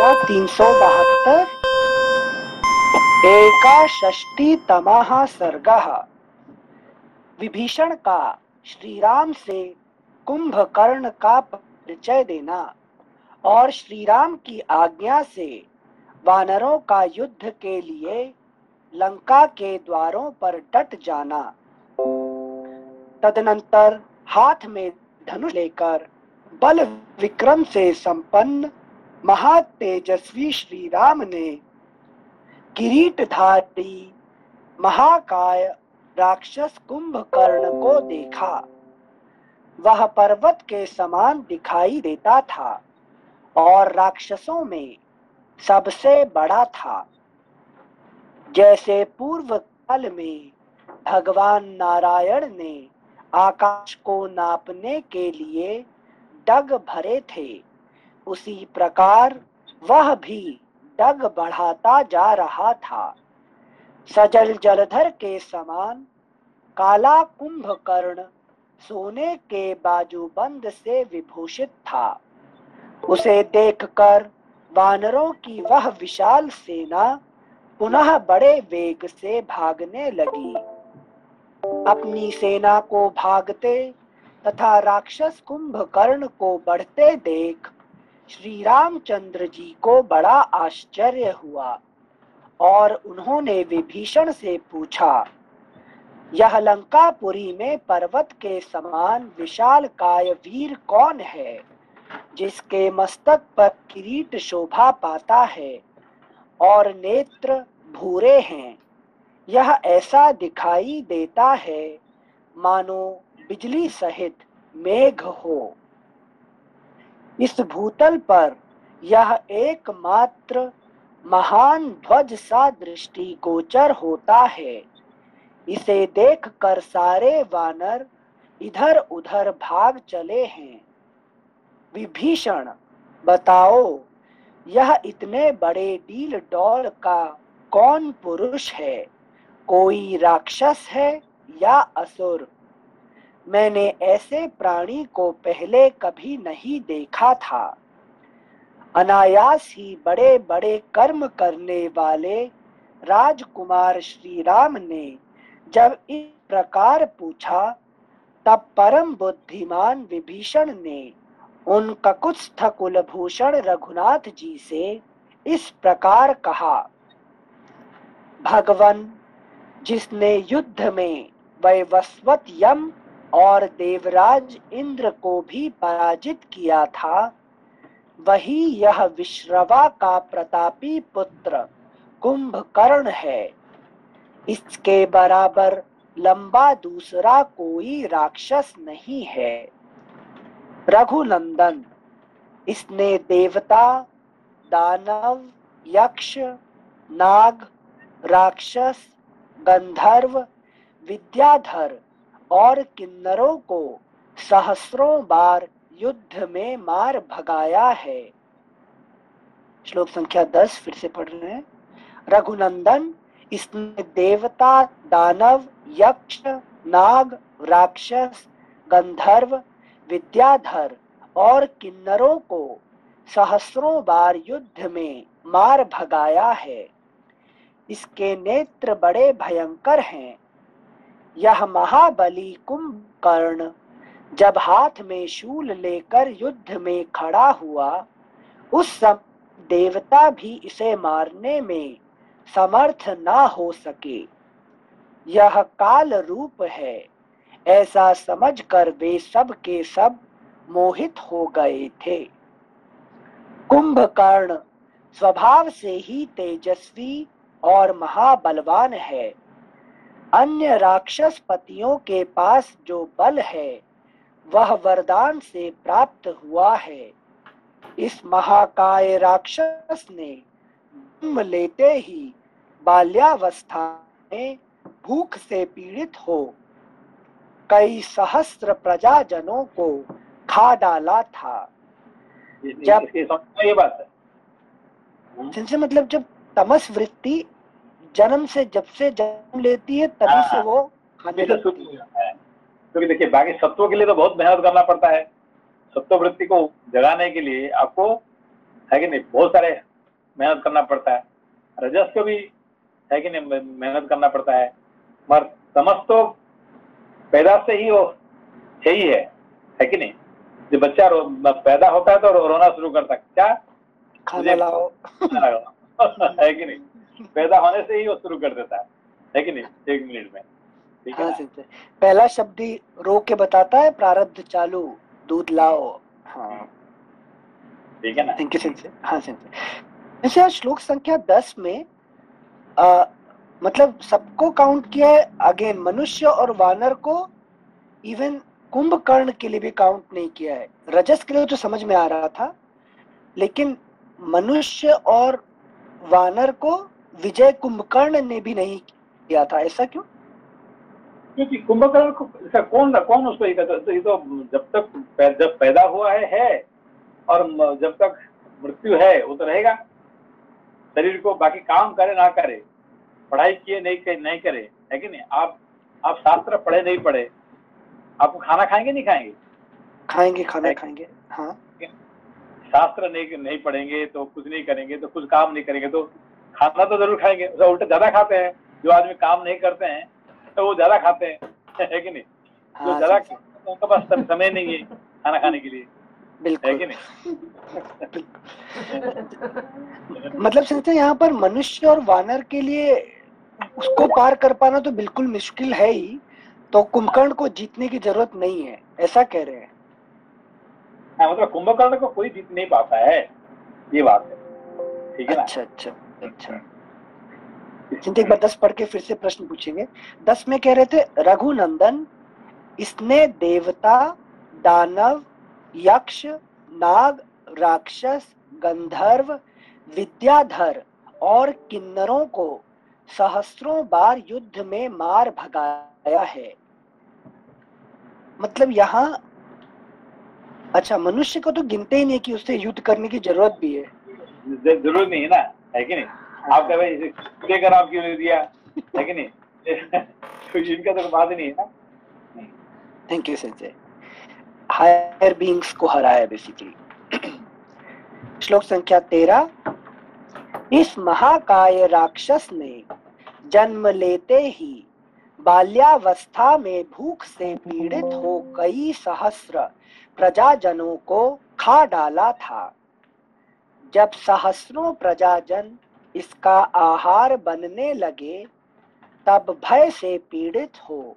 372 एकाषष्टितमः सर्गः। विभीषण का श्रीराम से कुंभकर्ण का परिचय देना और श्रीराम की आज्ञा से वानरों का युद्ध के लिए लंका के द्वारों पर डट जाना। तदनंतर हाथ में धनुष लेकर बल विक्रम से संपन्न महातेजस्वी श्रीराम ने किरीटधारी महाकाय राक्षस कुंभकर्ण को देखा। वह पर्वत के समान दिखाई देता था और राक्षसों में सबसे बड़ा था। जैसे पूर्व काल में भगवान नारायण ने आकाश को नापने के लिए डग भरे थे, उसी प्रकार वह भी डग बढ़ाता जा रहा था। सजल जलधर के समान काला कुंभकर्ण सोने के बाजूबंद से विभूषित था। उसे देखकर वानरों की वह विशाल सेना पुनः बड़े वेग से भागने लगी। अपनी सेना को भागते तथा राक्षस कुंभकर्ण को बढ़ते देख श्री रामचंद्र जी को बड़ा आश्चर्य हुआ और उन्होंने विभीषण से पूछा, यह लंकापुरी में पर्वत के समान विशाल काय वीर कौन है, जिसके मस्तक पर किरीट शोभा पाता है और नेत्र भूरे हैं। यह ऐसा दिखाई देता है मानो बिजली सहित मेघ हो। इस भूतल पर यह एकमात्र महान ध्वज सा दृष्टिगोचर होता है। इसे देखकर सारे वानर इधर उधर भाग चले हैं। विभीषण, बताओ यह इतने बड़े डील डौल का कौन पुरुष है? कोई राक्षस है या असुर? मैंने ऐसे प्राणी को पहले कभी नहीं देखा था। अनायास ही बड़े बड़े कर्म करने वाले राजकुमार श्री राम ने जब इस प्रकार पूछा, तब परम बुद्धिमान विभीषण ने उन ककुत्स्थ कुलभूषण रघुनाथ जी से इस प्रकार कहा, भगवन, जिसने युद्ध में वैवस्वत यम और देवराज इंद्र को भी पराजित किया था, वही यह विश्रवा का प्रतापी पुत्र कुंभकर्ण है। इसके बराबर लंबा दूसरा कोई राक्षस नहीं है। रघुनंदन, इसने देवता, दानव, यक्ष, नाग, राक्षस, गंधर्व, विद्याधर और किन्नरों को सहस्रों बार युद्ध में मार भगाया है। श्लोक संख्या 10 फिर से पढ़ रहे हैं। रघुनंदन, इसने देवता, दानव, यक्ष, नाग, राक्षस, गंधर्व, विद्याधर और किन्नरों को सहस्रों बार युद्ध में मार भगाया है। इसके नेत्र बड़े भयंकर हैं। यह महाबली कुंभकर्ण जब हाथ में शूल लेकर युद्ध में खड़ा हुआ, उस समय देवता भी इसे मारने में समर्थ ना हो सके। यह काल रूप है, ऐसा समझकर वे सब के सब मोहित हो गए थे। कुंभकर्ण स्वभाव से ही तेजस्वी और महाबलवान है। अन्य राक्षस पतियों के पास जो बल है वह वरदान से प्राप्त हुआ है। इस महाकाय राक्षस ने जन्म लेते ही बाल्यावस्था में भूख से पीड़ित हो कई सहस्त्र प्रजाजनों को खा डाला था। जब ये बात है, जिनसे मतलब जब तमस वृत्ति जन्म से जब से जन्म लेती है तभी से वो खाने लगती है। क्योंकि देखिए बाकी सत्वों के लिए तो बहुत मेहनत करना पड़ता है। सत्व वृत्ति को जगाने के लिए आपको है कि नहीं, बहुत सारे मेहनत करना पड़ता है, रजस को भी है कि नहीं मेहनत करना पड़ता है, मगर तमस तो पैदा से ही वो है कि नहीं। जब बच्चा पैदा होता है तो रोना शुरू करता है, क्या खाना लाओ। है कि नहीं, पैदा होने से ही वो शुरू कर देता है कि नहीं, 1 मिनट में, ठीक है हाँ ना। सिंचे, पहला शब्द ही रो के बताता है, प्रारब्ध चालू दूध लाओ। हाँ ठीक है ना। थैंक यू सिंचे। हाँ सिंचे, जैसे आज श्लोक संख्या 10 में मतलब सबको काउंट किया है, अगेन मनुष्य और वानर को, इवन कुंभकर्ण के लिए भी काउंट नहीं किया है। रजस के लिए तो समझ में आ रहा था, लेकिन मनुष्य और वानर को विजय कुंभकर्ण ने भी नहीं किया था, ऐसा क्यों? क्योंकि कुंभकर्ण को कौन उसको ये कहता, तो ये तो जब पैदा हुआ है और जब तक मृत्यु है वो तो रहेगा। शरीर को बाकी काम करे ना करे, पढ़ाई किए नहीं करे, है कि नहीं। आप शास्त्र पढ़े नहीं पढ़े, आप खाना खाएंगे नहीं खाएंगे? खाएंगे, खाना खाएंगे। हाँ, शास्त्र नहीं पढ़ेंगे तो कुछ नहीं करेंगे, तो कुछ काम नहीं करेंगे तो खाना तो जरूर खाएंगे। तो उल्टा ज्यादा खाते हैं, जो आदमी काम नहीं करते हैं तो वो ज्यादा खाते हैं, है कि नहीं। जो ज्यादा तो उनके पास समय नहीं है खाना खाने के लिए, है कि नहीं। मतलब संजय यहाँ पर मनुष्य और वानर के लिए उसको पार कर पाना तो बिल्कुल मुश्किल है ही, तो कुंभकर्ण को जीतने की जरूरत नहीं है, ऐसा कह रहे हैं। हाँ, मतलब कुंभकर्ण को कोई जीत नहीं पाता है, ये बात है, ठीक है ना। अच्छा अच्छा अच्छा, एक बार 10 पढ़ के फिर से प्रश्न पूछेंगे। 10 में कह रहे थे, रघुनंदन इसने देवता, दानव, यक्ष, नाग, राक्षस, गंधर्व, विद्याधर और किन्नरों को सहस्त्रों बार युद्ध में मार भगाया है। मतलब यहाँ अच्छा, मनुष्य को तो गिनते ही नहीं कि उससे युद्ध करने की जरूरत भी है। जरूर नहीं है ना, है कि नहीं। आप कह भाई लेकर आप क्यों नहीं दिया, है कि नहीं। तो इनका तो बात ही नहीं है ना। Thank you Sanjay, higher beings को हराया बेसिकली। श्लोक संख्या 13, इस महाकाय राक्षस ने जन्म लेते ही बाल्यावस्था में भूख से पीड़ित हो कई सहस्र प्रजाजनों को खा डाला था। जब सहस्रों प्रजाजन इसका आहार बनने लगे, तब भय से पीड़ित हो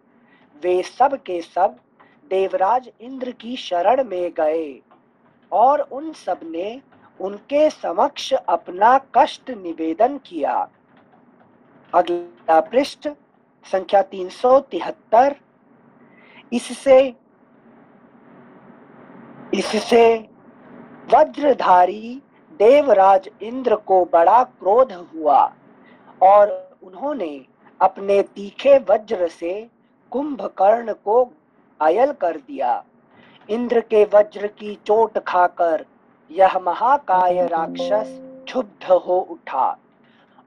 वे सब के सब देवराज इंद्र की शरण में गए और उन सब ने उनके समक्ष अपना कष्ट निवेदन किया। अगला पृष्ठ संख्या 373, इससे वज्रधारी देवराज इंद्र को बड़ा क्रोध हुआ और उन्होंने अपने तीखे वज्र से कुंभकर्ण को घायल कर दिया। इंद्र के वज्र की चोट खाकर यह महाकाय राक्षस क्षुब्ध हो उठा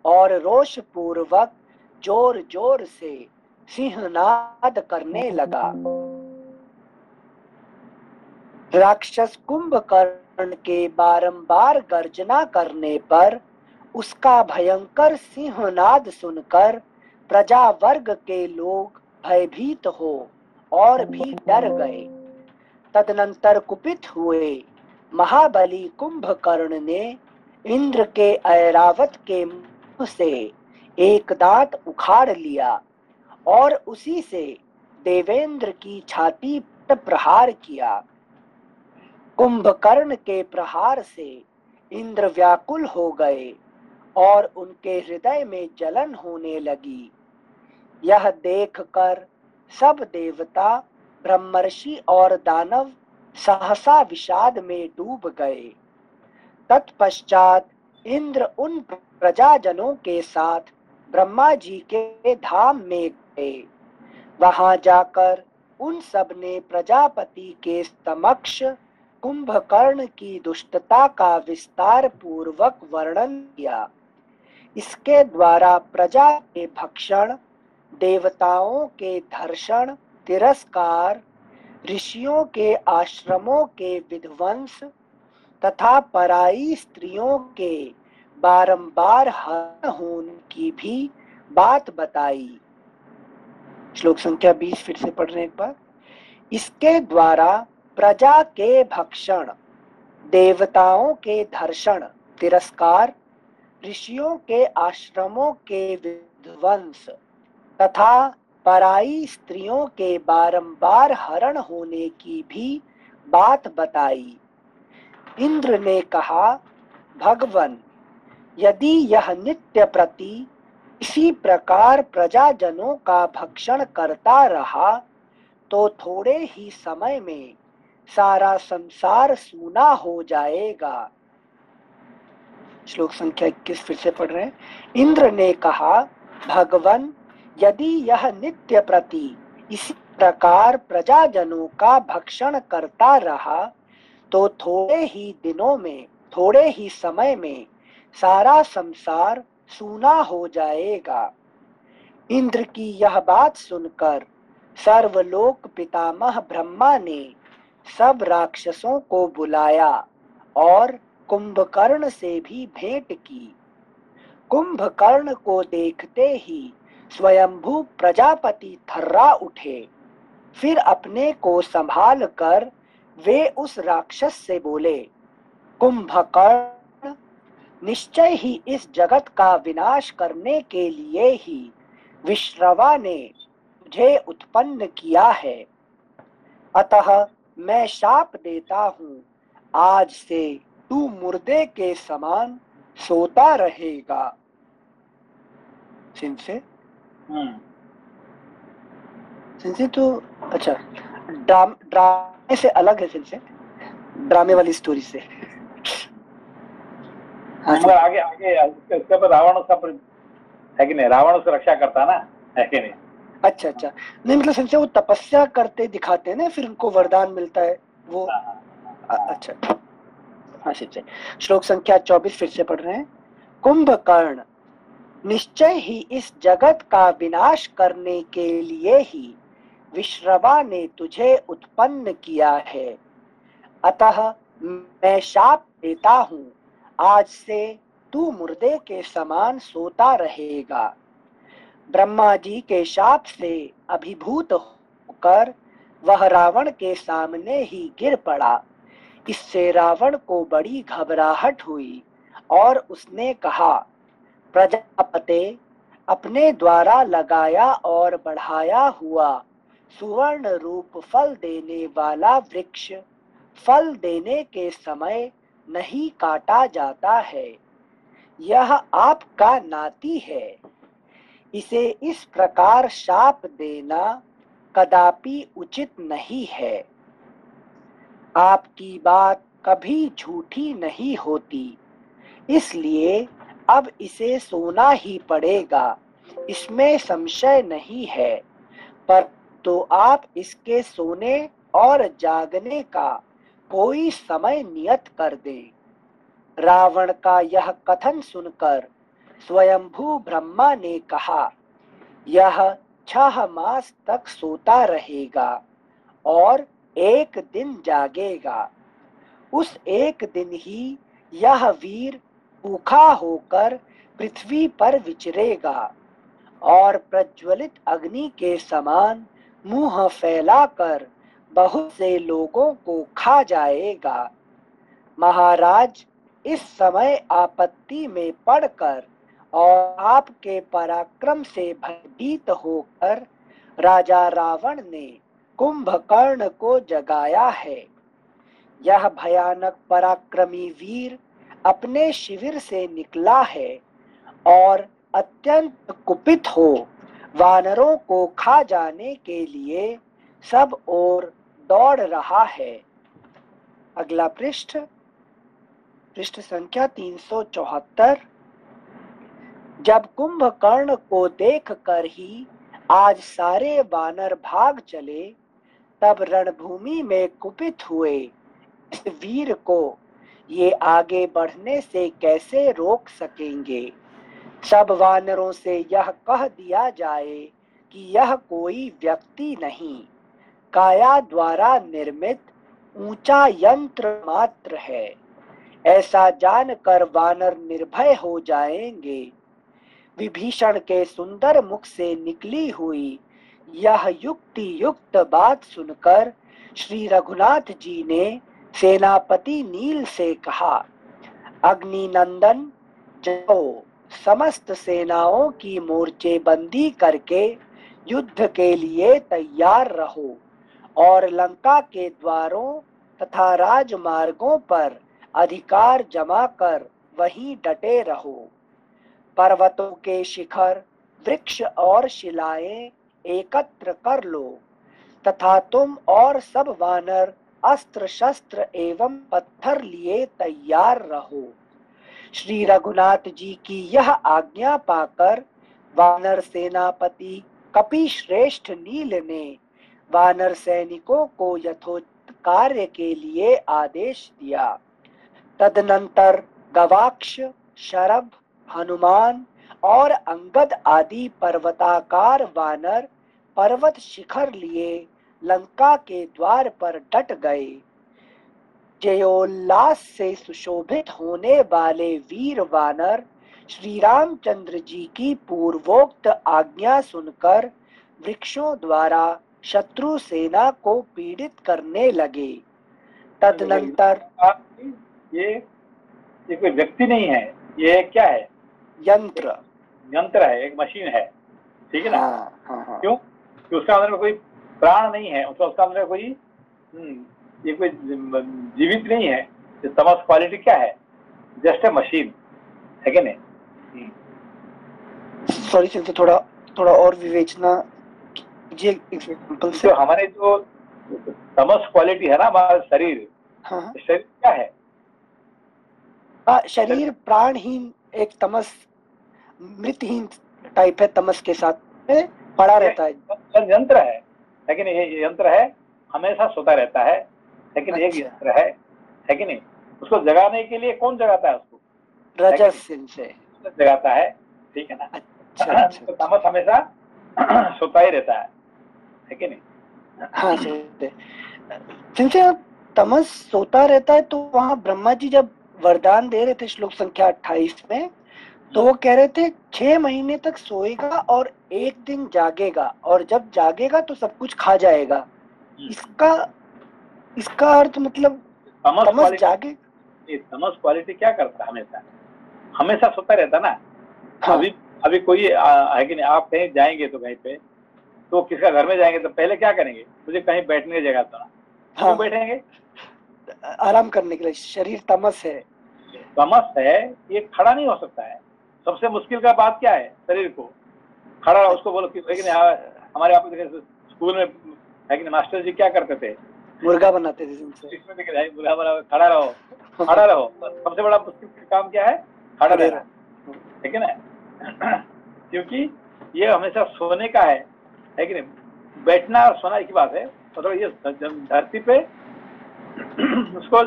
और रोष पूर्वक जोर जोर से सिंहनाद करने लगा। राक्षस कुंभकर्ण के बारंबार गर्जना करने पर उसका भयंकर सिंहनाद सुनकर प्रजा वर्ग के लोग भयभीत हो और भी डर गए। तदनंतर कुपित हुए महाबली कुंभकर्ण ने इंद्र के ऐरावत के मुंह से एक दांत उखाड़ लिया और उसी से देवेंद्र की छाती पर प्रहार किया। कुंभकर्ण के प्रहार से इंद्र व्याकुल हो गए और उनके हृदय में जलन होने लगी। यह देखकर सब देवता, ब्रह्मर्षि और दानव सहसा विषाद में डूब गए। तत्पश्चात इंद्र उन प्रजाजनों के साथ ब्रह्मा जी के धाम में गए। वहां जाकर उन सब ने प्रजापति के समक्ष कुंभकर्ण की दुष्टता का विस्तार पूर्वक वर्णन किया। इसके द्वारा प्रजा के भक्षण, देवताओं के धर्षण, तिरस्कार, ऋषियों के आश्रमों के विध्वंस तथा पराई स्त्रियों के बारंबार हरण होने की भी बात बताई। श्लोक संख्या 20 फिर से पढ़ रहे हैं एक बार। इसके द्वारा प्रजा के भक्षण, देवताओं के धर्षण तिरस्कार, ऋषियों के आश्रमों के विध्वंस तथा पराई स्त्रियों के बारंबार हरण होने की भी बात बताई। इंद्र ने कहा, भगवन, यदि यह नित्य प्रति इसी प्रकार प्रजाजनों का भक्षण करता रहा तो थोड़े ही समय में सारा संसार सूना हो जाएगा। श्लोक संख्या 21 फिर से पढ़ रहे हैं। इंद्र ने कहा, भगवन, यदि यह नित्य प्रति इसी प्रकार प्रजाजनों का भक्षण करता रहा तो थोड़े ही दिनों में, थोड़े ही समय में सारा संसार सूना हो जाएगा। इंद्र की यह बात सुनकर सर्वलोक पितामह ब्रह्मा ने सब राक्षसों को बुलाया और कुंभकर्ण से भी भेंट की। कुंभकर्ण को देखते ही स्वयंभू प्रजापति थर्रा उठे। फिर अपने को संभाल कर वे उस राक्षस से बोले, कुंभकर्ण, निश्चय ही इस जगत का विनाश करने के लिए ही विश्रवा ने तुझे उत्पन्न किया है। अतः मैं शाप देता हूँ, आज से तू मुर्दे के समान सोता रहेगा। सिंसे सिंसे तो अच्छा, ड्रामे से अलग है। सिंसे ड्रामे वाली स्टोरी से। हाँ, मगर आगे आगे उसके बाद रावण उसका है कि नहीं, रावण उसकी रक्षा करता ना, है कि नहीं? अच्छा अच्छा, नहीं मतलब सिंसे वो तपस्या करते दिखाते हैं ना, फिर उनको वरदान मिलता है वो। अच्छा, हाँ सिंसे। श्लोक संख्या 24 फिर से पढ़ रहे हैं। कुंभकर्ण, निश्चय ही इस जगत का विनाश करने के लिए ही विश्रवा ने तुझे उत्पन्न किया है। अतः मैं शाप देता हूँ, आज से तू मुर्दे के समान सोता रहेगा। ब्रह्मा जी के शाप से अभिभूत होकर वह रावण के सामने ही गिर पड़ा। इससे रावण को बड़ी घबराहट हुई और उसने कहा, प्रजापते, अपने द्वारा लगाया और बढ़ाया हुआ सुवर्ण रूप फल देने वाला वृक्ष फल देने के समय नहीं काटा जाता है। यह आपका नाती है। इसे इस प्रकार शाप देना कदापि उचित नहीं है। आपकी बात कभी झूठी नहीं होती, इसलिए अब इसे सोना ही पड़ेगा, इसमें संशय नहीं है। पर तो आप इसके सोने और जागने का कोई समय नियत कर दें। रावण का यह कथन सुनकर स्वयंभू ब्रह्मा ने कहा, यह 6 मास तक सोता रहेगा और एक दिन जागेगा। उस एक दिन ही यह वीर भूखा होकर पृथ्वी पर विचरेगा और प्रज्वलित अग्नि के समान मुंह फैलाकर बहुत से लोगों को खा जाएगा। महाराज, इस समय आपत्ति में पड़कर और आपके पराक्रम से भयभीत होकर राजा रावण ने कुंभकर्ण को जगाया है। यह भयानक पराक्रमी वीर अपने शिविर से निकला है और अत्यंत कुपित हो वानरों को खा जाने के लिए सब ओर दौड़ रहा है। अगला पृष्ठ, पृष्ठ संख्या 374। जब कुंभकर्ण को देखकर ही आज सारे वानर भाग चले, तब रणभूमि में कुपित हुए इस वीर को ये आगे बढ़ने से कैसे रोक सकेंगे। सब वानरों से यह कह दिया जाए कि यह कोई व्यक्ति नहीं, काया द्वारा निर्मित ऊंचा यंत्र मात्र है। ऐसा जानकर वानर निर्भय हो जाएंगे। विभीषण के सुंदर मुख से निकली हुई यह युक्ति युक्त बात सुनकर श्री रघुनाथ जी ने सेनापति नील से कहा, अग्निनंदन, जाओ समस्त सेनाओं की मोर्चेबंदी करके युद्ध के लिए तैयार रहो और लंका के द्वारों तथा राजमार्गों पर अधिकार जमा कर वहीं डटे रहो। पर्वतों के शिखर, वृक्ष और शिलाएं एकत्र कर लो तथा तुम और सब वानर अस्त्र शस्त्र एवं पत्थर लिए तैयार रहो। श्री रघुनाथ जी की यह आज्ञा पाकर वानर सेनापति कपिश्रेष्ठ नील ने वानर सैनिकों को यथोचित कार्य के लिए आदेश दिया। तदनंतर गवाक्ष, शरभ, हनुमान और अंगद आदि पर्वताकार वानर पर्वत शिखर लिए लंका के द्वार पर डट गए। जयोल्लास से सुशोभित होने वाले वीर वानर श्री रामचंद्र जी की पूर्वोक्त आज्ञा सुनकर वृक्षों द्वारा शत्रु सेना को पीड़ित करने लगे। तदनंतर ये कोई व्यक्ति नहीं है, ये क्या है? यंत्र है, एक मशीन है, ठीक है ना? हाँ। क्यों? कि उसका अंदर में कोई प्राण नहीं है, उसका अंदर कोई ये कोई जीवित नहीं है। ये तमस क्वालिटी क्या है? जस्ट ए मशीन है कि नहीं? सॉरी सर, थोड़ा और विवेचना कीजिए एग्जांपल से। तो हमारे जो तमस क्वालिटी है ना, हमारा शरीर, हाँ, शरीर क्या है? शरीर प्राणहीन, एक तमस मृतहीन टाइप है, तमस के साथ में पड़ा रहता है। यंत्र है, लेकिन ये यंत्र है, हमेशा सोता रहता है, लेकिन एक यंत्र है कि नहीं? उसको जगाने के लिए कौन जगाता है? उसको रजस से जगाता है, ठीक है ना? अच्छा। तो तमस हमेशा सोता ही रहता है कि नहीं? हाँ सर, तमस सोता रहता है, तो वहाँ ब्रह्मा जी जब वरदान दे रहे थे श्लोक संख्या 28 में, तो वो कह रहे थे 6 महीने तक सोएगा और 1 दिन जागेगा, और जब जागेगा तो सब कुछ खा जाएगा। इसका अर्थ मतलब तमस जागे। तमस क्वालिटी क्या करता है? हमेशा सोता रहता ना। हाँ। अभी कोई है कि नहीं? आप कहीं जाएंगे तो कहीं पे, तो किसका घर में जाएंगे तो पहले क्या करेंगे? मुझे कहीं बैठने की जगह तो ना। क्यों बैठेंगे? आराम करने के लिए। शरीर तमस है, ये खड़ा नहीं हो सकता है। सबसे मुश्किल का बात क्या है? शरीर को खड़ा रहो। उसको बोलो कि हमारे आप स्कूल में है कि मास्टर जी क्या करते थे? मुर्गा बनाते थे। मुर्गा बना, खड़ा रहो। सबसे बड़ा मुश्किल काम क्या है? खड़ा रहना, ठीक है ना? क्योंकि ये हमेशा सोने का है कि नहीं? बैठना और सोना एक ही बात है। मतलब ये धरती पे उसको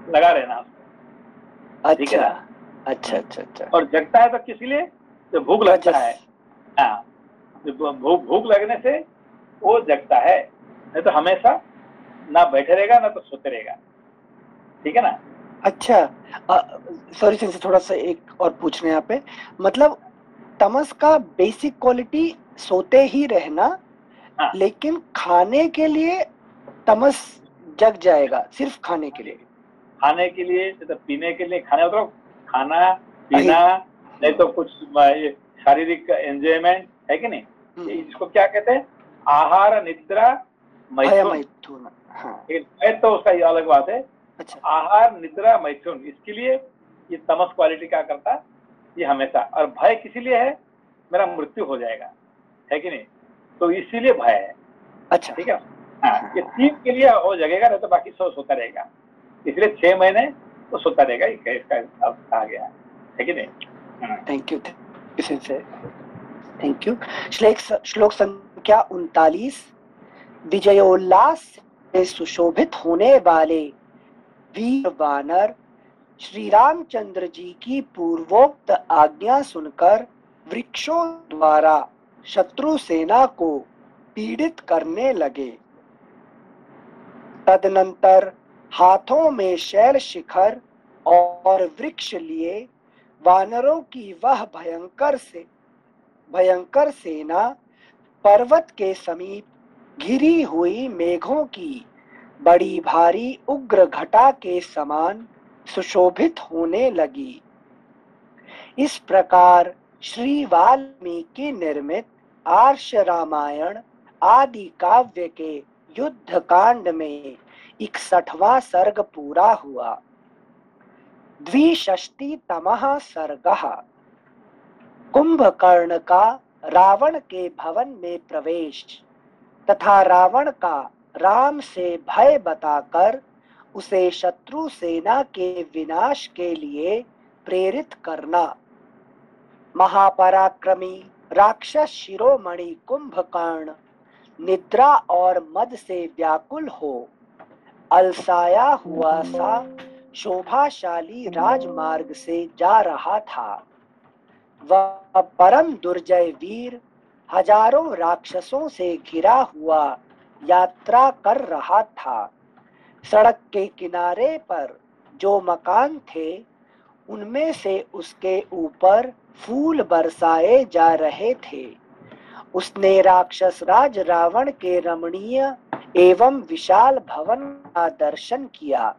लगा रहना। ठीक है ना? अच्छा। और जगता है तो किस लिए? जो भूख लगता है। हाँ, जो भूख लगने से वो जगता है, नहीं तो हमेशा ना बैठे रहेगा ना तो सोते रहेगा, ठीक है ना? अच्छा, सॉरी सर, थोड़ा सा एक और पूछने यहाँ पे, मतलब तमस का बेसिक क्वालिटी सोते ही रहना। हाँ। लेकिन खाने के लिए तमस जग जाएगा, सिर्फ खाने के लिए तो पीने के लिए, खाना पीना, नहीं तो कुछ शारीरिक एंजॉयमेंट है कि नहीं? इसको क्या कहते हैं? आहार, निद्रा, मैथुन। हाँ। तो उसका ये अलग बात है। अच्छा। आहार, निद्रा, मैथुन, इसके लिए ये तमस क्वालिटी क्या करता? ये हमेशा। और भय किसी लिए है? मेरा मृत्यु हो जाएगा, है कि नहीं? तो इसीलिए भय है। अच्छा, ठीक है। हाँ, ये 3 के लिए वो जगेगा, नहीं तो बाकी सब सोता रहेगा। इसलिए 6 महीने तो सोता रहेगा, इसका कहा गया है कि नहीं? Thank you. श्लोक संख्या 39। विजयोल्लास से सुशोभित होने वाले वीर वानर श्री रामचंद्र जी की पूर्वोक्त आज्ञा सुनकर वृक्षों द्वारा शत्रु सेना को पीड़ित करने लगे। तदनंतर हाथों में शैल शिखर, और वृक्ष लिए वानरों की वह भयंकर सेना पर्वत के समीप घिरी हुई मेघों की बड़ी भारी उग्र घटा के समान सुशोभित होने लगी। इस प्रकार श्री वाल्मीकि निर्मित आर्ष रामायण आदि काव्य के युद्ध कांड में 61वां सर्ग पूरा हुआ। द्विषष्टितमः सर्गः। कुंभकर्ण का रावण के भवन में प्रवेश तथा रावण का राम से भय बताकर उसे शत्रु सेना के विनाश के लिए प्रेरित करना। महापराक्रमी राक्षस शिरोमणि कुंभकर्ण निद्रा और मद से व्याकुल हो अलसाया हुआ सा शोभाशाली राजमार्ग से जा रहा था। वह परम दुर्जय वीर हजारों राक्षसों से घिरा हुआ यात्रा कर रहा था। सड़क के किनारे पर जो मकान थे उनमें से उसके ऊपर फूल बरसाए जा रहे थे। उसने राक्षस राज रावण के रमणीय एवं विशाल भवन का दर्शन किया,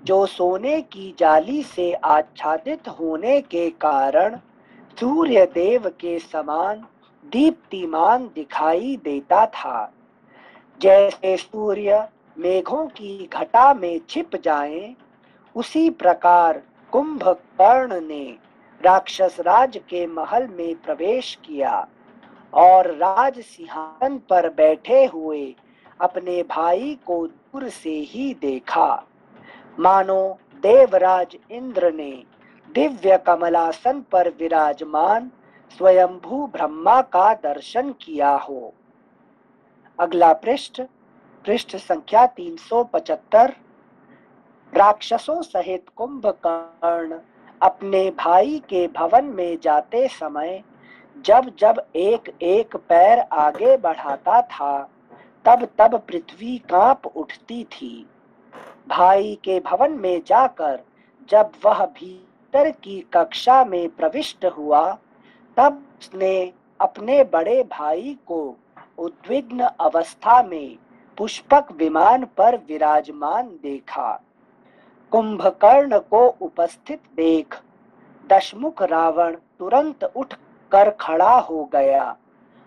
जो सोने की जाली से आच्छादित होने के कारण सूर्य देव के समान दीप्तिमान दिखाई देता था। जैसे सूर्य मेघों की घटा में छिप जाएं, उसी प्रकार कुंभकर्ण ने राक्षस राज के महल में प्रवेश किया और राज सिंहासन पर बैठे हुए अपने भाई को दूर से ही देखा, मानो देवराज इंद्र ने दिव्य कमलासन पर विराजमान स्वयंभू ब्रह्मा का दर्शन किया हो। अगला पृष्ठ संख्या 375। राक्षसों सहित कुंभकर्ण अपने भाई के भवन में जाते समय जब जब एक एक पैर आगे बढ़ाता था, तब तब पृथ्वी कांप उठती थी। भाई के भवन में जाकर जब वह भीतर की कक्षा में प्रविष्ट हुआ, तब उसने अपने बड़े भाई को उद्विग्न अवस्था में पुष्पक विमान पर विराजमान देखा। कुंभकर्ण को उपस्थित देख दशमुख रावण तुरंत उठ कर खड़ा हो गया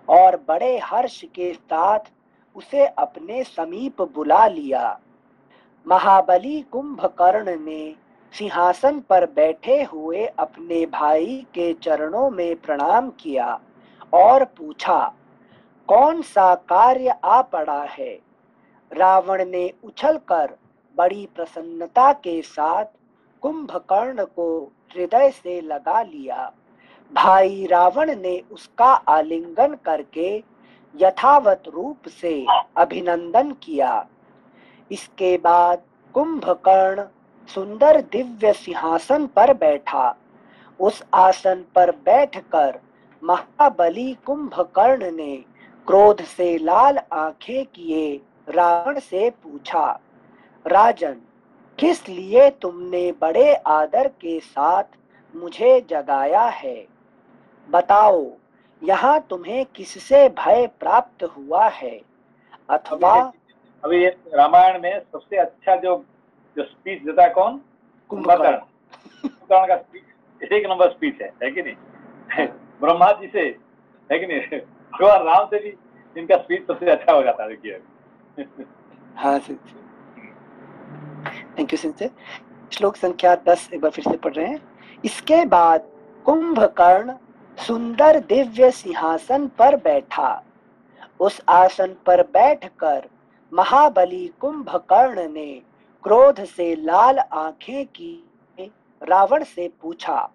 और बड़े हर्ष के साथ उसे अपने समीप बुला लिया। महाबली कुंभकर्ण ने सिंहासन पर बैठे हुए अपने भाई के चरणों में प्रणाम किया और पूछा, कौन सा कार्य आ पड़ा है? रावण ने उछलकर बड़ी प्रसन्नता के साथ कुंभकर्ण को हृदय से लगा लिया। भाई रावण ने उसका आलिंगन करके यथावत रूप से अभिनंदन किया। इसके बाद कुंभकर्ण सुंदर दिव्य सिंहासन पर बैठा। उस आसन पर बैठकर महाबली कुंभकर्ण ने क्रोध से लाल आंखें किए रावण से पूछा, राजन, किस लिए तुमने बड़े आदर के साथ मुझे जगाया है? बताओ, यहाँ तुम्हें किससे भय प्राप्त हुआ है? अथवा अभी ये रामायण में सबसे अच्छा जो स्पीच देता है कौन? कुंभकर्ण। कुंभकर्ण का स्पीच 1 नंबर स्पीच है कि नहीं? ब्रह्मा जी से, है कि नहीं? भगवान राम से भी इनका स्पीच सबसे अच्छा हो जाता है। देखिए। हाँ थैंक यू सिंह। श्लोक संख्या 10 एक बार फिर से पढ़ रहे हैं। इसके बाद कुंभकर्ण सुंदर दिव्य सिंहासन पर बैठा। उस आसन पर बैठकर महाबली कुंभकर्ण ने क्रोध से लाल आंखें की रावण से पूछा,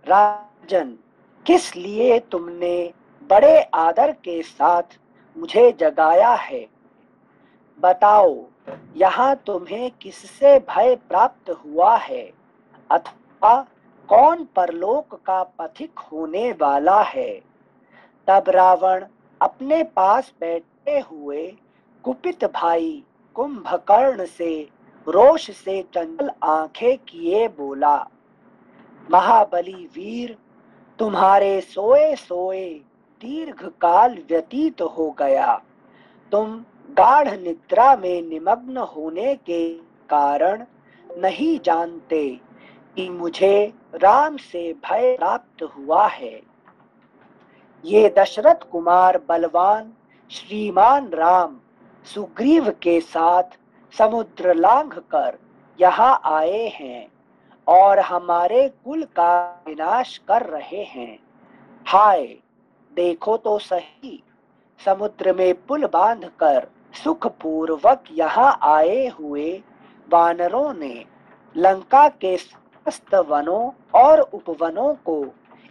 राजन, किस लिए तुमने बड़े आदर के साथ मुझे जगाया है? बताओ, यहाँ तुम्हें किससे भय प्राप्त हुआ है? अथवा कौन परलोक का पथिक होने वाला है? तब रावण अपने पास बैठे हुए कुपित भाई कुंभकर्ण से रोष से चंचल आंखें किए बोला, महाबली वीर, तुम्हारे सोए सोए दीर्घ काल व्यतीत हो गया। तुम गाढ़ निद्रा में निमग्न होने के कारण नहीं जानते कि मुझे राम से भय प्राप्त हुआ है। ये दशरथ कुमार बलवान श्रीमान राम सुग्रीव के साथ समुद्र लांघ कर यहाँ आए हैं और हमारे कुल का विनाश कर रहे हैं। हाय, देखो तो सही, समुद्र में पुल बांधकर सुखपूर्वक यहाँ आए हुए वानरों ने लंका के समस्त वनों और उपवनों को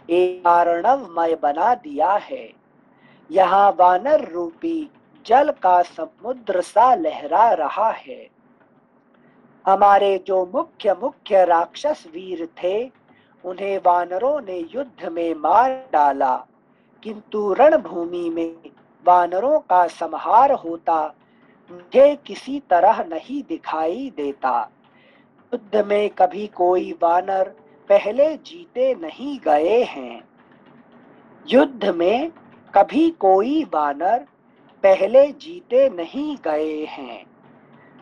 एक अर्णवमय बना दिया है। यहाँ वानर रूपी जल का समुद्र सा लहरा रहा है। हमारे जो मुख्य मुख्य राक्षस वीर थे, उन्हें वानरों ने युद्ध में मार डाला, किंतु रणभूमि में वानरों का संहार होता मुझे किसी तरह नहीं दिखाई देता। युद्ध में कभी कोई वानर पहले जीते नहीं गए हैं। युद्ध में कभी कोई वानर पहले जीते नहीं गए हैं।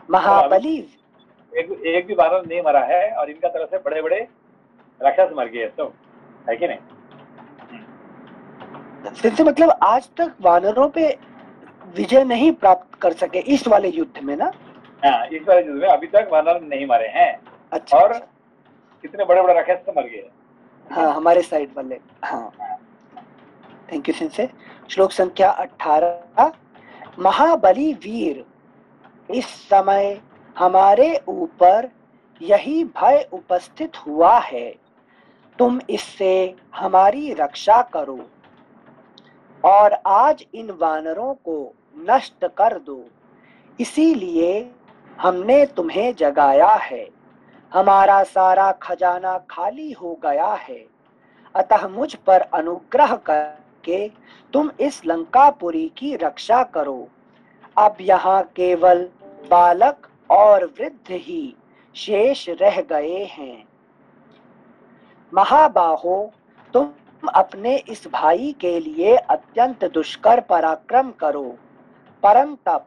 महाबली एक भी वानर नहीं मरा है और इनका तरफ से बड़े बड़े राक्षस मर गए, तो है कि नहीं? से मतलब आज तक वानरों पे विजय नहीं प्राप्त कर सके इस वाले युद्ध में ना? हाँ, इस वाले युद्ध में अभी तक वानर नहीं मरे हैं। अच्छा, और कितने बड़े बड़े राक्षस तो मर गए। हाँ, हमारे साइड वाले। हाँ, थैंक यू सिंसे। श्लोक संख्या 18। महाबली वीर, इस समय हमारे ऊपर यही भय उपस्थित हुआ है, तुम इससे हमारी रक्षा करो और आज इन वानरों को नष्ट कर दो। इसीलिए हमने तुम्हें जगाया है। हमारा सारा खजाना खाली हो गया है, अतः मुझ पर अनुग्रह करके तुम इस लंकापुरी की रक्षा करो। अब यहाँ केवल बालक और वृद्ध ही शेष रह गए हैं। महाबाहो, तुम अपने इस भाई के लिए अत्यंत दुष्कर पराक्रम करो, परंतप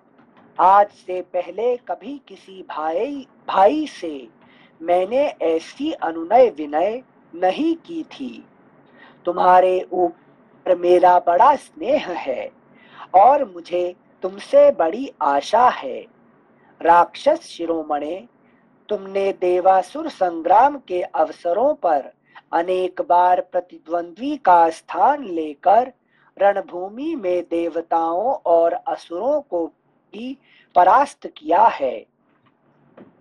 आज से पहले कभी किसी भाई से मैंने ऐसी अनुनय विनय नहीं की थी। तुम्हारे ऊपर मेरा बड़ा स्नेह है और मुझे तुमसे बड़ी आशा है। राक्षस शिरोमणे, तुमने देवासुर संग्राम के अवसरों पर अनेक बार प्रतिद्वंद्वी का स्थान लेकर रणभूमि में देवताओं और असुरों को भी परास्त किया है।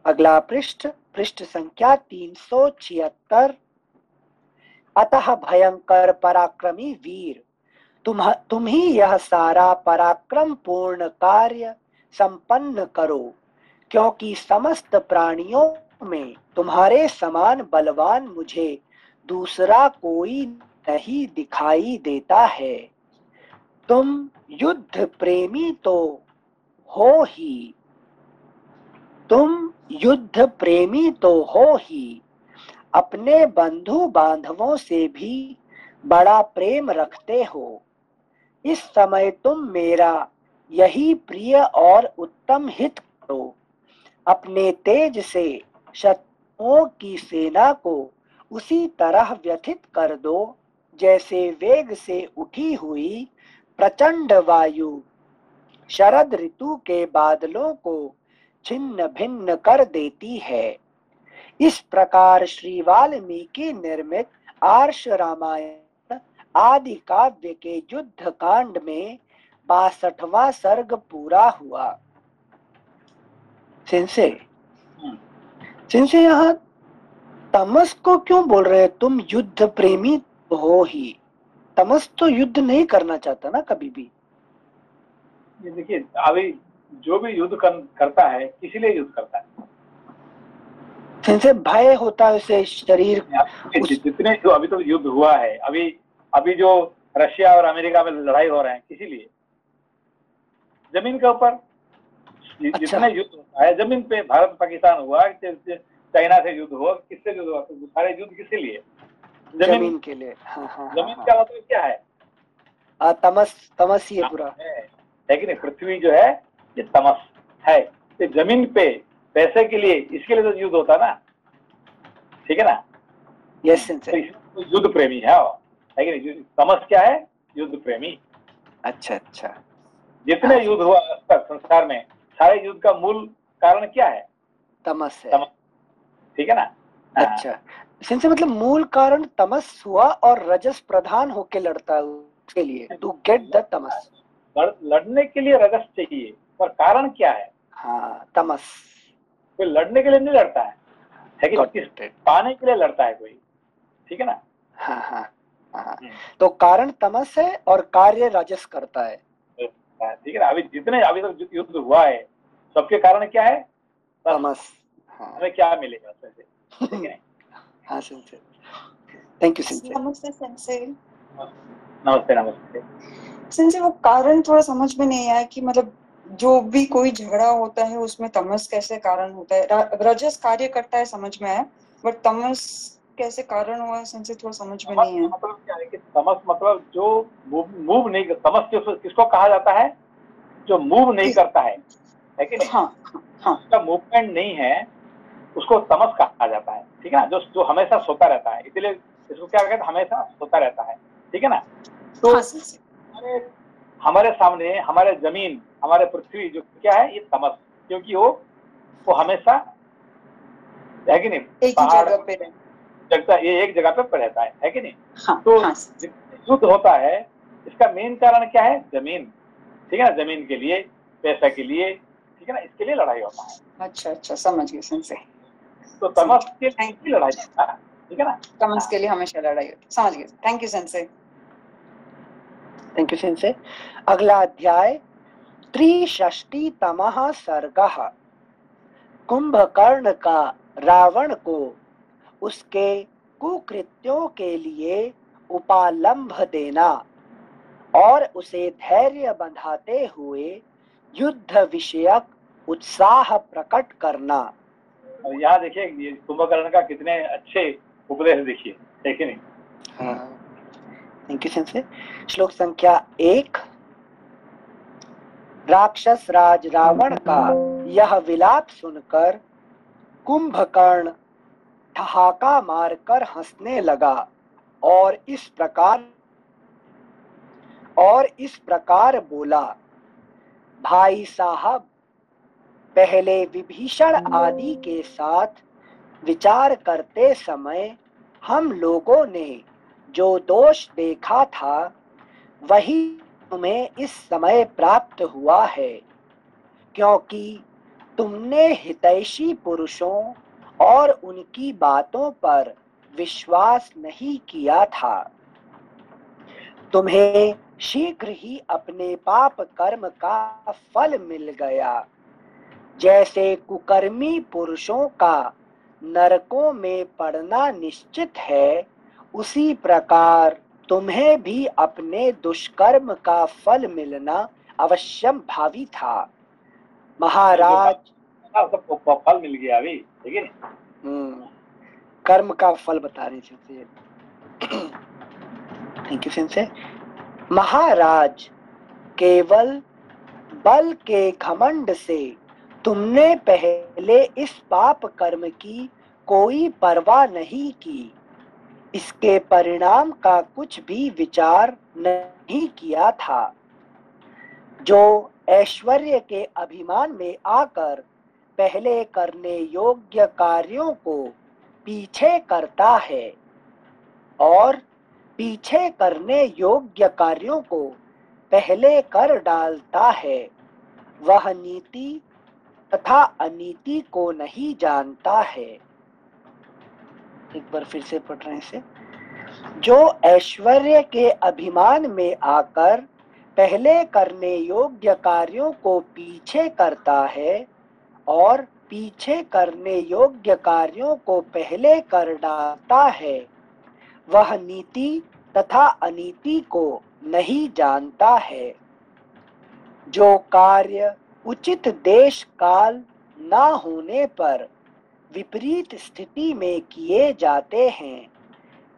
अगला पृष्ठ, पृष्ठ संख्या 376। अतः भयंकर पराक्रमी वीर, तुम ही यह सारा पराक्रम पूर्ण कार्य संपन्न करो, क्योंकि समस्त प्राणियों में तुम्हारे समान बलवान मुझे दूसरा कोई नहीं दिखाई देता है। तुम युद्ध प्रेमी तो हो ही, तुम युद्ध प्रेमी तो हो ही, अपने बंधु बांधवों से भी बड़ा प्रेम रखते हो। इस समय तुम मेरा यही प्रिय और उत्तम हित करो। अपने तेज से शत्रुओं की सेना को उसी तरह व्यथित कर दो जैसे वेग से उठी हुई प्रचंड वायु शरद ऋतु के बादलों को छिन्न भिन्न कर देती है। इस प्रकार श्री वाल्मीकि निर्मित आर्ष रामायण आदि काव्य के युद्ध कांड में 62वां सर्ग पूरा हुआ। सिंसे यहाँ तमस को क्यों बोल रहे? तुम युद्ध प्रेमी हो ही। तमस तो युद्ध नहीं करना चाहता ना कभी भी। ये देखिए, अभी जो भी युद्ध करता है किसी लिए युद्ध करता है? जिनसे भय होता है उसे शरीर। जितने जो अभी तो युद्ध हुआ है, अभी जो रशिया और अमेरिका में लड़ाई हो रहे हैं, किसी लिए? जमीन के ऊपर जितने युद्ध होता है जमीन पे, भारत पाकिस्तान हुआ, चाइना से युद्ध हुआ, किससे युद्ध हुआ, तो सारे युद्ध किसके लिए? जमीन के लिए। हाँ हाँ जमीन हाँ का मतलब क्या है? तमस, तमस ही है पूरा। है कि नहीं? पृथ्वी जो है ये तमस है। तो जमीन पे पैसे के लिए, इसके लिए तो युद्ध होता ना, ठीक है ना? यस तो सेंसे। तो युद्ध प्रेमी है कि नहीं? तमस क्या है? युद्ध प्रेमी। अच्छा अच्छा। जितने हाँ युद्ध सेंसे, हुआ आज तक संसार में, सारे युद्ध का मूल कारण क्या है? तमस है। तमस, ठीक है ना? हाँ। अच्छा सेंसे, मतलब मूल कारण तमस हुआ और रजस प्रधान होके लड़ता है उसके लिए, टू गेट द तमस। लड़ने के लिए रजस चाहिए, पर कारण क्या है? हाँ तमस। कोई लड़ने के लिए नहीं लड़ता है कि नहीं? किस गॉट इट। पाने के लिए लड़ता है कोई, ठीक है ना? हाँ हाँ हाँ, तो कारण तमस है और कार्य राजस करता है। ठीक है ना? अभी जितने अभी तक युद्ध हुआ है, सबके कारण क्या है? बस तमस। हाँ हमें क्या मिलेगा उसमें से, ठीक है? हाँ सेंसे, थैंक यू सेंसे। नमस्ते सेंसे। नमस्ते नमस्ते। सेंसे वो कारण थोड़ा समझ में नहीं आया कि मतलब जो भी कोई झगड़ा होता है उसमें तमस कैसे कारण होता है? रजस कार्य करता है समझ में आया, बट तमस कैसे कारण हुआ सेंसे थोड़ा समझ में नहीं आया। मतलब क्या है कि तमस मतलब जो मूव नहीं, तमस किसको कहा जाता है? जो मूव नहीं करता है कि नहीं? हाँ हाँ उसका मूवमेंट नहीं है, उसको तमस कहा जाता है, ठीक है ना? जो जो हमेशा सोता रहता है, इसलिए इसको क्या कहते हैं? हमेशा सोता रहता है, ठीक है ना? तो हाँ सेंसे। हमारे हमारे सामने हमारे जमीन, हमारे पृथ्वी जो क्या है, ये तमस, क्योंकि वो हमेशा, है कि नहीं? एक ही पहाड़ जगह पे। जगता, ये एक जगह पे रहता है कि नहीं? हाँ तो हाँ युद्ध होता है, इसका मेन कारण क्या है? जमीन, ठीक है ना? जमीन के लिए, पैसा के लिए, ठीक है ना? इसके लिए लड़ाई होता है। अच्छा अच्छा, समझ गए सेंसे। तो तमस के लिए ही लड़ाई होता है, ठीक है ना? तमस के लिए हमेशा लड़ाई होती है, समझ गए। Thank you sensei. Thank you sensei. अगला अध्याय, त्रिषष्टितमः सर्गः। कुंभकर्ण का रावण को उसके कुकृत्यों के लिए उपालंभ देना और उसे धैर्य बंधाते हुए युद्ध विषयक उत्साह प्रकट करना। और यहाँ देखिए, ये कुंभकर्ण का कितने अच्छे उपदेश देखिए, है कि नहीं? Thank you sensei. श्लोक संख्या 1। राक्षस राज रावण का यह विलाप सुनकर कुंभकर्ण ठहाका मारकर हंसने लगा और इस प्रकार बोला, भाई साहब, पहले विभीषण आदि के साथ विचार करते समय हम लोगों ने जो दोष देखा था वही तुम्हें इस समय प्राप्त हुआ है, क्योंकि तुमने हितैषी पुरुषों और उनकी बातों पर विश्वास नहीं किया था। तुम्हें शीघ्र ही अपने पाप कर्म का फल मिल गया। जैसे कुकर्मी पुरुषों का नरकों में पड़ना निश्चित है, उसी प्रकार तुम्हें भी अपने दुष्कर्म का फल मिलना अवश्यम भावी था। महाराज, सबको फल मिल गया अभी, ठीक है? कर्म का फल बता रहे थे। Thank you sense. महाराज, केवल बल के घमंड से तुमने पहले इस पाप कर्म की कोई परवाह नहीं की, इसके परिणाम का कुछ भी विचार नहीं किया था। जो ऐश्वर्य के अभिमान में आकर पहले करने योग्य कार्यों को पीछे करता है और पीछे करने योग्य कार्यों को पहले कर डालता है, वह नीति तथा अनीति को नहीं जानता है। एक बार फिर से पढ़ रहे हैं इसे। जो ऐश्वर्य के अभिमान में आकर पहले करने योग्य कार्यों को पीछे करता है और पीछे करने योग्य कार्यों को पहले कर डालता है, वह नीति तथा अनीति को नहीं जानता है। जो कार्य उचित देश काल ना होने पर विपरीत स्थिति में किए जाते हैं,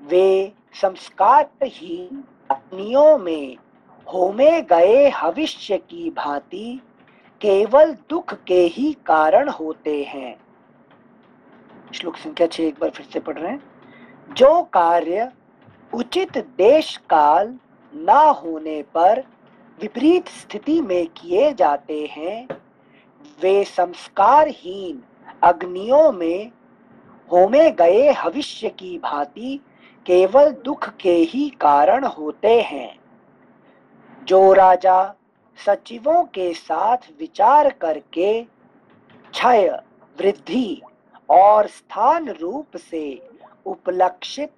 वे संस्कारहीन अग्नियों में होमे गए भविष्य की भांति केवल दुख के ही कारण होते हैं। श्लोक संख्या 6 एक बार फिर से पढ़ रहे हैं। जो कार्य उचित देश काल ना होने पर विपरीत स्थिति में किए जाते हैं, वे संस्कारहीन अग्नियों में होमे गए भविष्य की भांति केवल दुख के ही कारण होते हैं। जो राजा सचिवों के साथ विचार करके क्षय, वृद्धि और स्थान रूप से उपलक्षित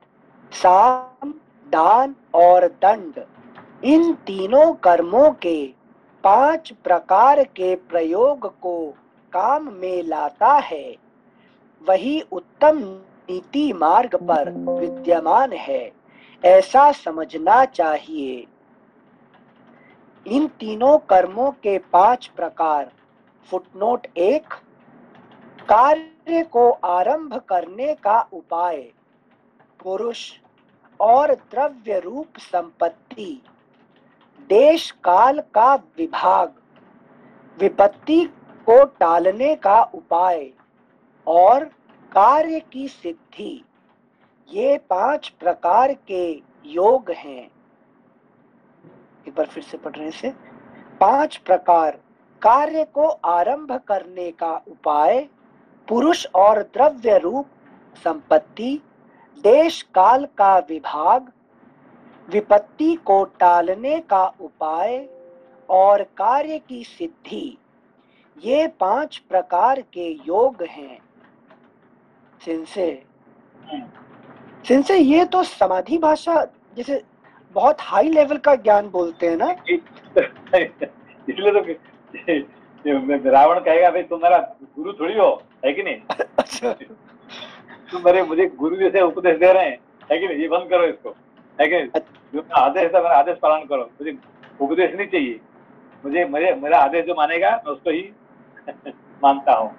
साम, दान और दंड, इन तीनों कर्मों के 5 प्रकार के प्रयोग को काम में लाता है, वही उत्तम नीति मार्ग पर विद्यमान है, ऐसा समझना चाहिए। इन तीनों कर्मों के 5 प्रकार। फुटनोट 1, कार्य को आरंभ करने का उपाय, पुरुष और द्रव्य रूप संपत्ति, देश काल का विभाग, विपत्ति को टालने का उपाय और कार्य की सिद्धि, ये 5 प्रकार के योग हैं। एक बार फिर से पढ़ रहे हैं। 5 प्रकार: कार्य को आरंभ करने का उपाय, पुरुष और द्रव्य रूप संपत्ति, देश काल का विभाग, विपत्ति को टालने का उपाय और कार्य की सिद्धि, ये 5 प्रकार के योग हैं। सिंसे ये तो समाधि भाषा जैसे बहुत हाई लेवल का ज्ञान बोलते हैं ना। इसलिए तो रावण कहेगा भाई तुम मेरा गुरु थोड़ी हो, है कि नहीं? अच्छा। तुम मुझे गुरु जैसे उपदेश दे रहे हैं, है कि नहीं? ये बंद करो इसको, है कि नहीं? जो आदेश है मेरा आदेश पालन करो, मुझे उपदेश नहीं चाहिए। मुझे मेरा आदेश जो मानेगा मैं उसको ही मानता हूँ।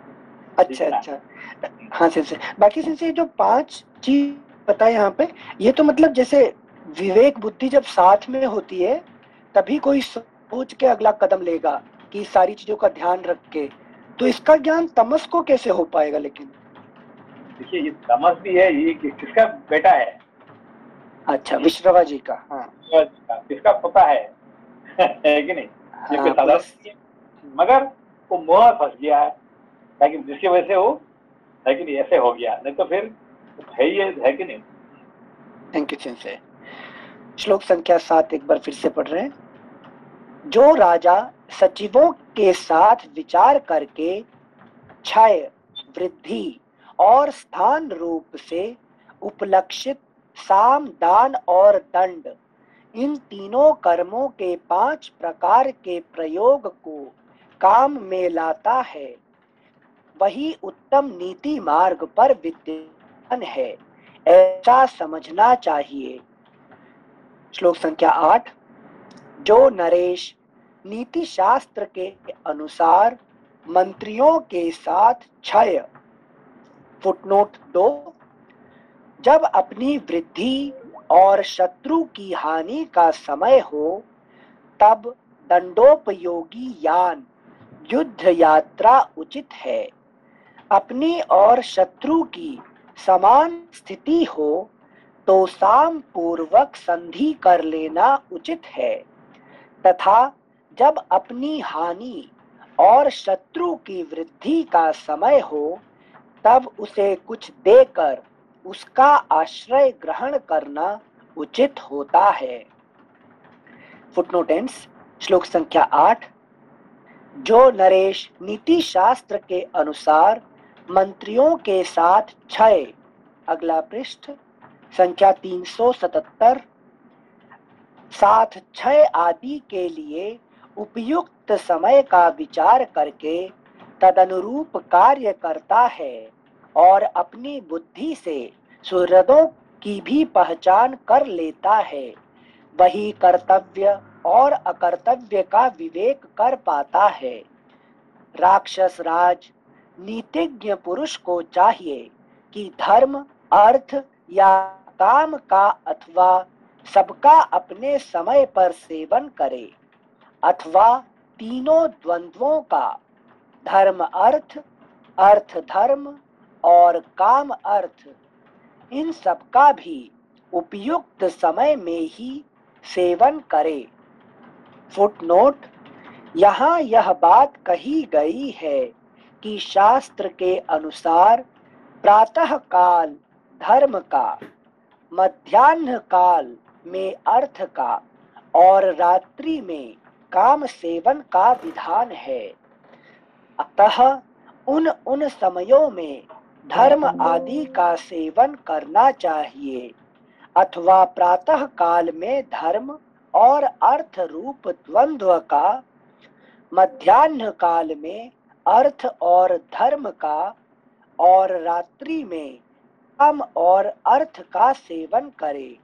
अच्छा। हाँ सिंसे, बाकी सिंसे जो 5 चीज पता है यहाँ पे, ये तो मतलब जैसे विवेक बुद्धि जब साथ में होती है तभी कोई सोच के अगला कदम लेगा कि सारी चीजों का ध्यान रख के, तो इसका ज्ञान तमस को कैसे हो पाएगा? लेकिन देखिए ये तमस भी है, ये किसका बेटा है? अच्छा, विश्रवा जी का। हाँ, किसका पता है कि नहीं? ये कोई साधारण, मगर वो मोह फंस गया है, ताकि जिसकी वजह से वो, है कि नहीं, ऐसे हो गया, नहीं तो फिर है ही है कि नहीं? थैंक यू सिंसे। श्लोक संख्या 7 एक बार फिर से पढ़ रहे हैं। जो राजा सचिवों के साथ विचार करके क्षय, वृद्धि और स्थान रूप से उपलक्षित साम, दान और दंड, इन तीनों कर्मों के 5 प्रकार के प्रयोग को काम में लाता है, वही उत्तम नीति मार्ग पर विद्यमान है, ऐसा समझना चाहिए। श्लोक संख्या 8। जो नरेश नीति शास्त्र के अनुसार मंत्रियों के साथ क्षय, फुटनोट 2, जब अपनी वृद्धि और शत्रु की हानि का समय हो, तब दंडोपयोगी यान, युद्ध यात्रा उचित है। अपनी और शत्रु की समान स्थिति हो तो साम पूर्वक संधि कर लेना उचित है, तथा जब अपनी हानि और शत्रु की वृद्धि का समय हो, तब उसे कुछ देकर उसका आश्रय ग्रहण करना उचित होता है। Footnote ends. श्लोक संख्या 8। जो नरेश नीति शास्त्र के अनुसार मंत्रियों के साथ क्षय, अगला पृष्ठ संख्या 377, साथ क्षय आदि के लिए उपयुक्त समय का विचार करके तदनुरूप कार्य करता है और अपनी बुद्धि से सुहृदों की भी पहचान कर लेता है, वही कर्तव्य और अकर्तव्य का विवेक कर पाता है। राक्षस राज नीतिज्ञ पुरुष को चाहिए कि धर्म, अर्थ या काम का अथवा सबका अपने समय पर सेवन करे, अथवा तीनों द्वंद्वों का, धर्म अर्थ, अर्थ धर्म और काम अर्थ, इन सबका भी उपयुक्त समय में ही सेवन करे। फुटनोट: यहाँ यह बात कही गई है कि शास्त्र के अनुसार प्रातः काल धर्म का, मध्याह्न काल में अर्थ का और रात्रि में काम सेवन का विधान है। अतः उन समयों में धर्म आदि का सेवन करना चाहिए, अथवा प्रातः काल में धर्म और अर्थ रूप द्वंद्व का, मध्याह्न काल में अर्थ और धर्म का और रात्रि में काम और अर्थ का सेवन करे।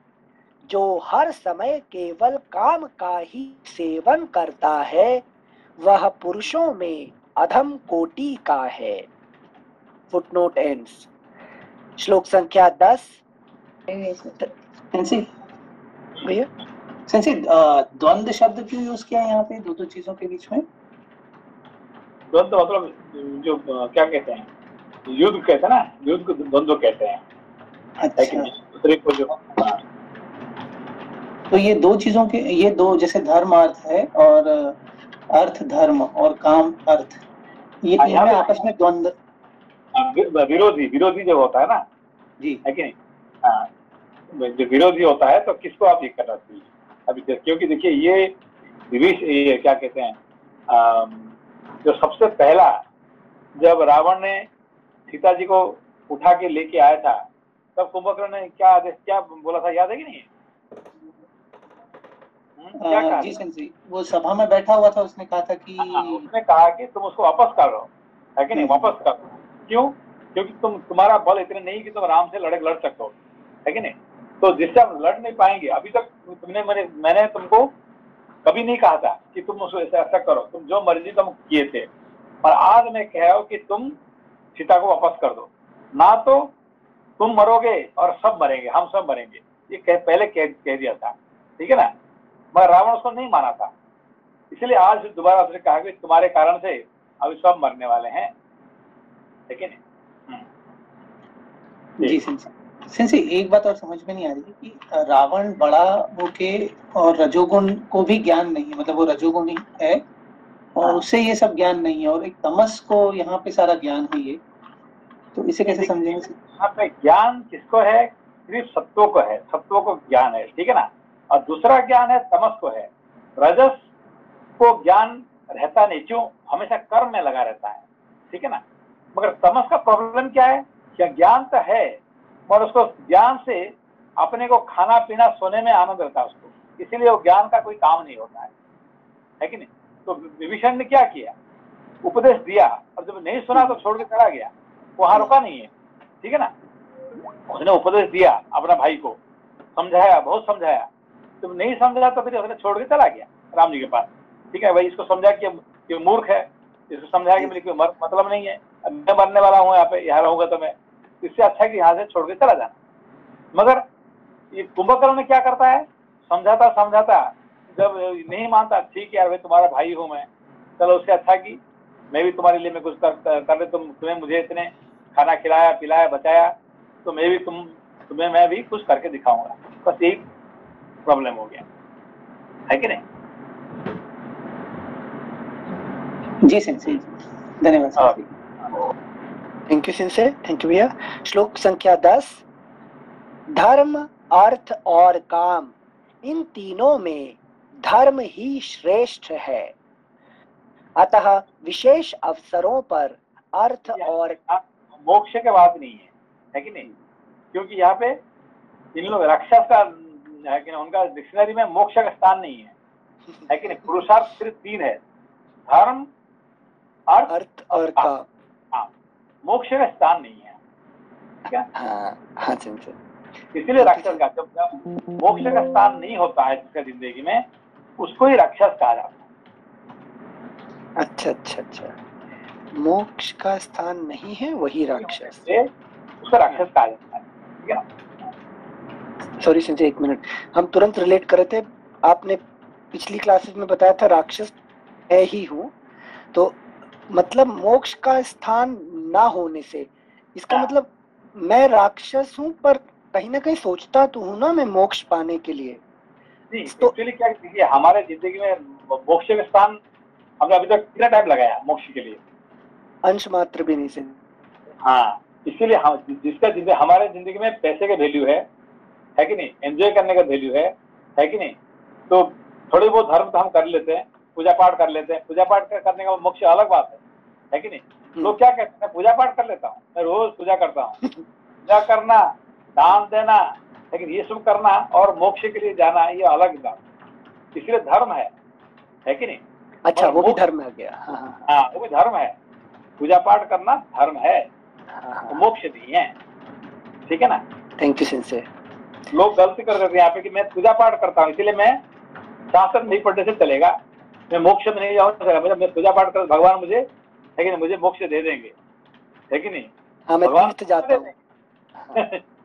जो हर समय केवल काम का ही सेवन करता है वह पुरुषों में अधम कोटि का है। Footnote ends. श्लोक संख्या 10। भैया द्वंद्व शब्द क्यों यूज किया है यहाँ पे दो चीजों के बीच में? द्वंद्व मतलब जो क्या कहते हैं, युद्ध कहते हैं ना, युद्ध को द्वंद्व कहते हैं। अच्छा। दूसरे को जो तो ये दो चीजों के, ये दो जैसे धर्म अर्थ है और अर्थ धर्म और काम अर्थ, ये इनमें आपस में द्वंद्व, विरोधी जो होता है ना जी, है कि नहीं? हाँ, जो विरोधी होता है तो किसको आप ये करना चाहिए अभी, क्योंकि देखिए ये क्या कहते हैं, जो सबसे पहला जब रावण ने सीता जी को उठा के लेके आया था तब कुंभकर्ण ने क्या बोला था, याद है कि नहीं? क्या कहा? जी संजी, वो सभा में बैठा हुआ था, उसने कहा था कि उसने कहा कि तुम उसको वापस कर लो, है कि नहीं? वापस कर लो। क्यों? क्योंकि तुम्हारा बल इतने नहीं कि तुम आराम से लड़ सको, है कि नहीं? तो जिससे आप लड़ नहीं पाएंगे, अभी तक मैंने तुमको कभी नहीं कहा था कि तुम उसको ऐसा करो, तुम जो मर्जी तुम किए थे, और आज मैं कह रहा हूं कि तुम सीता को वापस कर दो, ना तो तुम मरोगे और सब मरेंगे, हम सब मरेंगे, ये पहले कह दिया था, ठीक है ना? मगर रावण उसको नहीं माना था, इसलिए आज दोबारा उसने कहा कि तुम्हारे कारण से अभी सब मरने वाले हैं, ठीक है ना? जी सिंसी, एक बात और समझ में नहीं आ रही कि रावण बड़ा होके और रजोगुण को भी ज्ञान नहीं है, मतलब वो रजोगुण ही है और उससे ये सब ज्ञान नहीं है, और एक तमस को यहाँ पे सारा ज्ञान है ये, तो इसे कैसे समझेंगे? यहाँ पे ज्ञान किसको है? सिर्फ सत्वों को है, सत्वों को ज्ञान है, ठीक है ना? और दूसरा ज्ञान है तमस को है। रजस को ज्ञान रहता नहीं, क्यों? हमेशा कर्म में लगा रहता है, ठीक है ना? मगर तमस का प्रॉब्लम क्या है? क्या ज्ञान तो है और उसको ज्ञान से अपने को खाना पीना सोने में आनंद रहता है उसको, इसीलिए वो ज्ञान का कोई काम नहीं होता है कि नहीं? तो विभीषण ने क्या किया? उपदेश दिया और जब नहीं सुना तो छोड़ के चला गया, वहां रुका नहीं है, ठीक है ना? उसने उपदेश दिया अपना भाई को, समझाया, बहुत समझाया, तुम नहीं समझा तो फिर उसने छोड़ के चला गया राम जी के पास, ठीक है? भाई इसको समझा कि मूर्ख है, इसको समझाया कि मेरी कोई मतलब नहीं है, मैं मरने वाला हूँ, यहाँ रहूंगा तो मैं, इससे अच्छा है कि यहाँ से छोड़ के चला जाना। मगर ये कुंभकर्ण क्या करता है? समझाता जब नहीं मानता, ठीक है यार भाई तुम्हारा भाई हूँ मैं, चलो उससे अच्छा कि मैं भी तुम्हारे लिए मैं कुछ कर ले, तुम्हें मुझे इतने खाना खिलाया पिलाया बचाया, तो मैं भी तुम्हें मैं भी कुछ करके दिखाऊंगा। बस यही प्रॉब्लम हो गया, है कि नहीं? जी सिंसी, धन्यवाद। थैंक यू सिंसे, थैंक यू भैया। श्लोक संख्या 10। धर्म, अर्थ और काम, इन तीनों में धर्म ही श्रेष्ठ है, अतः विशेष अवसरों पर अर्थ और मोक्ष के बात नहीं है कि नहीं? क्योंकि यहाँ पे इन लोग राक्षस का है कि नहीं, उनका डिक्शनरी में मोक्ष का स्थान नहीं है कि नहीं? पुरुषार्थ सिर्फ 3 है, धर्म, अर्थ और काम। हाँ, मोक्ष का स्थान नहीं है, ठीक है? हाँ, इसीलिए राक्षस का, जब मोक्ष का स्थान नहीं होता है जिसका जिंदगी में, उसको ही राक्षस कहा जाता है। अच्छा। मोक्ष का स्थान नहीं है वही राक्षस। उसका राक्षस कहा जाता है, ठीक है ना। सॉरी संजय, एक मिनट, हम तुरंत रिलेट कर रहे थे। आपने पिछली क्लासेस में बताया था राक्षस मैं ही हूँ, तो मतलब मोक्ष का स्थान ना होने से इसका मतलब मैं राक्षस हूँ, पर कहीं ना कहीं सोचता तो हूँ ना मैं मोक्ष पाने के लिए। जी, एक्चुअली क्या देखिए, हमारे जिंदगी में मोक्ष का स्थान हमने अभी तक कितना टाइम लगाया मोक्ष के लिए? अंश मात्र भी नहीं से। हाँ, इसीलिए हम जिसका हमारे जिंदगी में पैसे का वैल्यू है कि नहीं, एंजॉय करने का वैल्यू है कि नहीं, तो थोड़ी बहुत धर्म तो हम कर लेते हैं, पूजा पाठ कर लेते हैं। पूजा पाठ करने का मोक्ष अलग बात है कि नहीं। लोग क्या कहते हैं, पूजा पाठ कर लेता हूँ, मैं रोज पूजा करता हूँ। पूजा करना, दान देना, लेकिन ये सब करना और मोक्ष के लिए जाना, ये अलग बात, इसलिए धर्म है कि नहीं। अच्छा, वो भी धर्म आ गया। हाँ, वो भी धर्म है, पूजा पाठ करना धर्म है, मोक्ष नहीं है, ठीक है ना। Thank you sensei. लोग गलती कर देते हैं यहाँ पे कि मैं पूजा पाठ करता हूँ इसलिए मैं शास्त्र नहीं पढ़ने से चलेगा, मैं मोक्ष में नहीं जाऊंगा, मतलब मैं पूजा पाठ कर भगवान मुझे है कि नहीं, मुझे मोक्ष दे देंगे, है कि नहीं। हाँ, मैं भगवान तीर्थ जाता हूँ।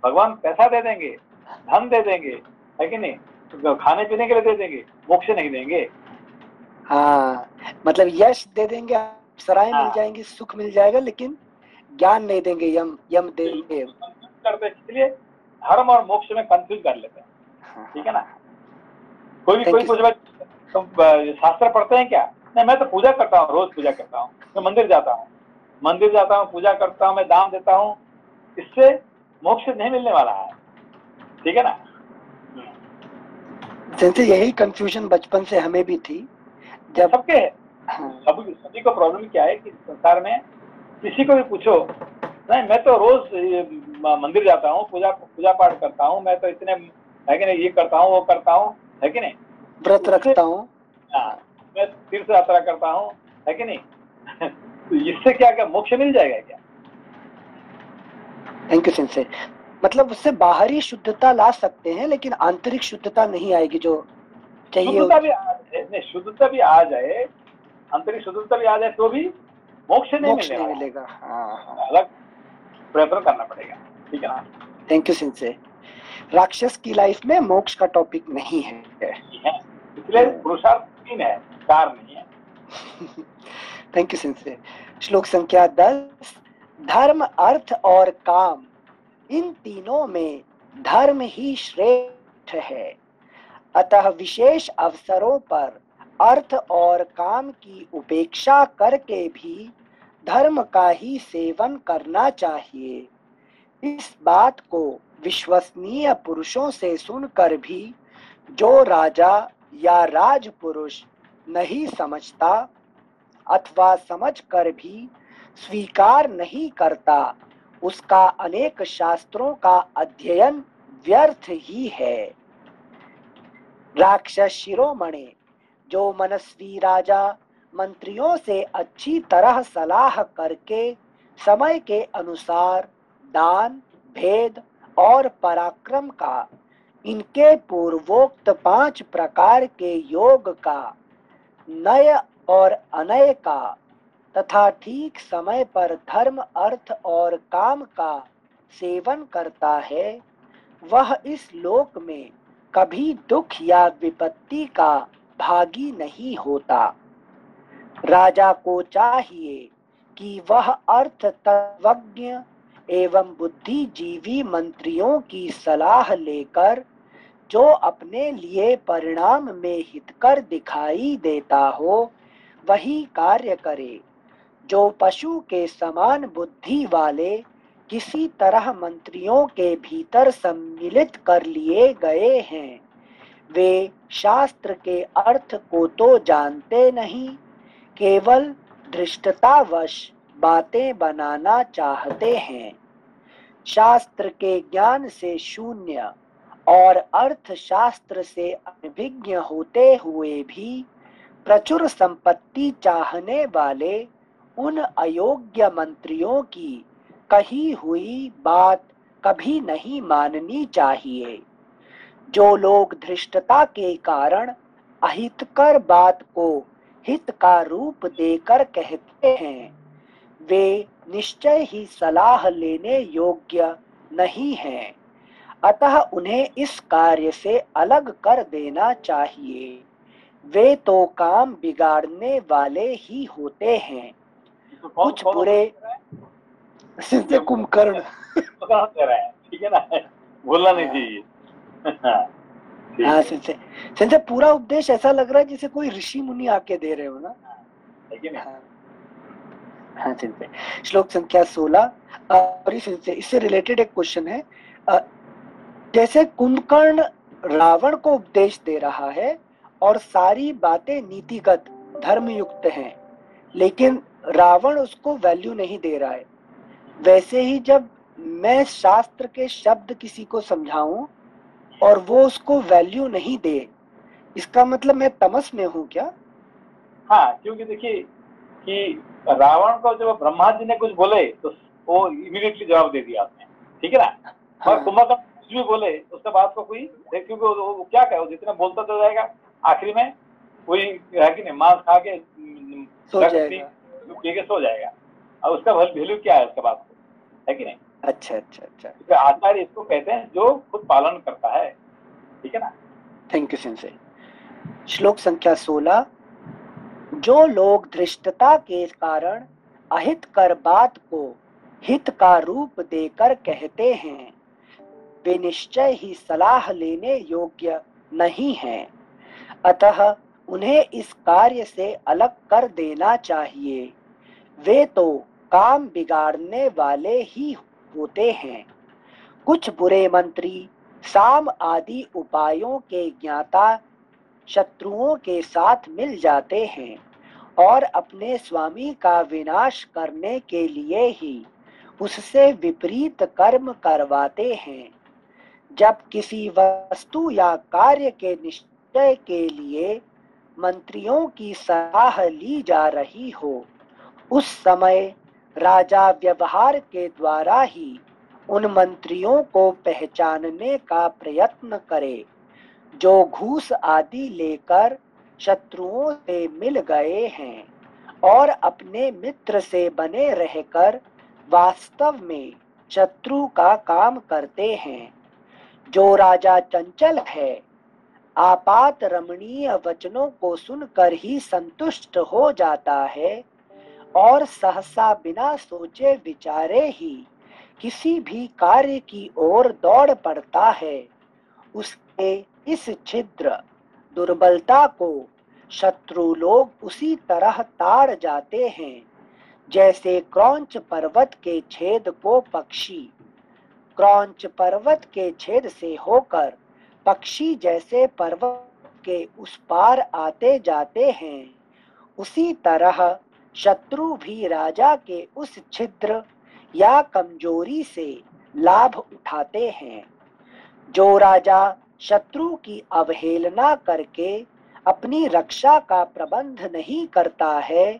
भगवान पैसा दे देंगे, धन दे देंगे, है कि नहीं, तो खाने पीने के लिए दे देंगे, मोक्ष नहीं देंगे। हाँ, मतलब यश दे देंगे, सराय मिल जाएंगी, सुख मिल जाएगा, लेकिन ज्ञान नहीं देंगे, यम देंगे। करते इसलिए धर्म और मोक्ष में कंफ्यूज कर लेते हैं, ठीक है ना। कोई पूछे तुम शास्त्र पढ़ते हैं क्या? नहीं, मैं तो पूजा करता हूँ, रोज पूजा करता हूँ, मैं मंदिर जाता हूँ, पूजा करता हूँ, मैं दान देता हूँ, इससे मोक्ष नहीं मिलने वाला है, ठीक है ना। जैसे यही कंफ्यूजन बचपन से हमें भी थी, जब सबके सभी को प्रॉब्लम क्या है कि संसार में किसी को भी पूछो, नहीं मैं तो रोज मंदिर जाता हूँ, पूजा पाठ करता हूँ, मैं तो इतने है कि नहीं, ये करता हूँ, वो करता हूँ, है कि नहीं, व्रत रखता हूँ, मैं तीर्थ यात्रा करता हूँ, है कि नहीं। तो इससे क्या मोक्ष मिल जाएगा क्या? Thank you sensei. मतलब उससे बाहरी शुद्धता ला सकते हैं, लेकिन आंतरिक शुद्धता नहीं आएगी जो चाहिए। शुद्धता भी आ जाए, आंतरिक शुद्धता भी आ जाए, तो भी मोक्ष नहीं मिलेगा। अलग प्रयत्न करना पड़ेगा, ठीक है ना। Thank you sensei. राक्षस की लाइफ में मोक्ष का टॉपिक नहीं है, इसलिए पुरुषार्थ 3 है, 4 नहीं है। Thank you sensei. श्लोक संख्या 10। धर्म, अर्थ और काम, इन तीनों में धर्म ही श्रेष्ठ है, अतः विशेष अवसरों पर अर्थ और काम की उपेक्षा करके भी धर्म का ही सेवन करना चाहिए। इस बात को विश्वसनीय पुरुषों से सुनकर भी जो राजा या राजपुरुष नहीं समझता अथवा समझकर भी स्वीकार नहीं करता, उसका अनेक शास्त्रों का अध्ययन व्यर्थ ही है। राक्षस शिरोमणि, जो मनस्वी राजा मंत्रियों से अच्छी तरह सलाह करके समय के अनुसार दान, भेद और पराक्रम का, इनके पूर्वोक्त 5 प्रकार के योग का, नय और अनय का तथा ठीक समय पर धर्म, अर्थ और काम का सेवन करता है, वह इस लोक में कभी दुख या विपत्ति का भागी नहीं होता। राजा को चाहिए कि वह अर्थ तत्वज्ञ एवं बुद्धिजीवी मंत्रियों की सलाह लेकर जो अपने लिए परिणाम में हितकर दिखाई देता हो वही कार्य करे। जो पशु के समान बुद्धि वाले किसी तरह मंत्रियों के भीतर सम्मिलित कर लिए गए हैं, वे शास्त्र के अर्थ को तो जानते नहीं, केवल धृष्टतावश बातें बनाना चाहते हैं। शास्त्र के ज्ञान से शून्य और अर्थशास्त्र से अनभिज्ञ होते हुए भी प्रचुर संपत्ति चाहने वाले उन अयोग्य मंत्रियों की कही हुई बात कभी नहीं माननी चाहिए। जो लोग धृष्टता के कारण अहितकर बात को हित का रूप देकर कहते हैं, वे निश्चय ही सलाह लेने योग्य नहीं हैं, अतः उन्हें इस कार्य से अलग कर देना चाहिए। वे तो काम बिगाड़ने वाले ही होते हैं। तो कौन कुछ कौन बुरे सिद्ध कुंभकर्ण दे रहा है, ठीक है ना, भूलना नहीं चाहिए। ठीक हाँ है, सिंसे पूरा उपदेश ऐसा लग रहा है जैसे कोई ऋषि मुनि आके दे रहे हो ना। है कि नहीं? हाँ हाँ सिंसे। श्लोक संख्या 16 और इससे रिलेटेड एक क्वेश्चन है। जैसे कुंभकर्ण रावण को उपदेश दे रहा है और सारी बातें नीतिगत धर्मयुक्त हैं, लेकिन रावण उसको वैल्यू नहीं दे रहा है, वैसे ही जब मैं शास्त्र के शब्द किसी को समझाऊं और वो उसको वैल्यू नहीं दे, इसका मतलब मैं तमस में हूं क्या? हाँ, क्योंकि देखिए कि रावण को जब ब्रह्मा जी ने कुछ बोले तो वो इमीडिएटली जवाब दे दिया आपने, ठीक है ना। हाँ। और कुंभकर्ण कुछ भी बोले उसके बाद को कोई, क्योंकि वो क्या कहे, वो जितना बोलता तो जाएगा, आखिरी में कोई है कि नहीं, मांस खा के सो जाएगा। पी के सो जाएगा, और उसका वैल्यू क्या है उसके बाद को, है कि नहीं। अच्छा अच्छा अच्छा, तो आचार्य इसको कहते हैं जो खुद पालन करता है, ठीक है ना। थैंक यू सिंसे। श्लोक संख्या 16। जो लोग धृष्टता के कारण अहित कर बात को हित का रूप देकर कहते हैं, वे निश्चय ही सलाह लेने योग्य नहीं हैं, अतः उन्हें इस कार्य से अलग कर देना चाहिए। वे तो काम बिगाड़ने वाले ही होते हैं। कुछ बुरे मंत्री साम आदि उपायों के ज्ञाता शत्रुओं के साथ मिल जाते हैं और अपने स्वामी का विनाश करने के लिए ही उससे विपरीत कर्म करवाते हैं। जब किसी वस्तु या कार्य के निश्चय के लिए मंत्रियों की सलाह ली जा रही हो, उस समय राजा व्यवहार के द्वारा ही उन मंत्रियों को पहचानने का प्रयत्न करे जो घूस आदि लेकर शत्रुओं से मिल गए हैं और अपने मित्र से बने रहकर वास्तव में शत्रु का काम करते हैं। जो राजा चंचल है, आपात रमणीय वचनों को सुनकर ही संतुष्ट हो जाता है और सहसा बिना सोचे विचारे ही किसी भी कार्य की ओर दौड़ पड़ता है, उसके इस छिद्र दुर्बलता को शत्रु लोग उसी तरह ताड़ जाते हैं जैसे क्रौंच पर्वत के छेद को पक्षी क्रौंच पर्वत के छेद से होकर पक्षी जैसे पर्वत के उस पार आते जाते हैं, उसी तरह शत्रु भी राजा के उस छिद्र या कमजोरी से लाभ उठाते हैं। जो राजा शत्रु की अवहेलना करके अपनी रक्षा का प्रबंध नहीं करता है,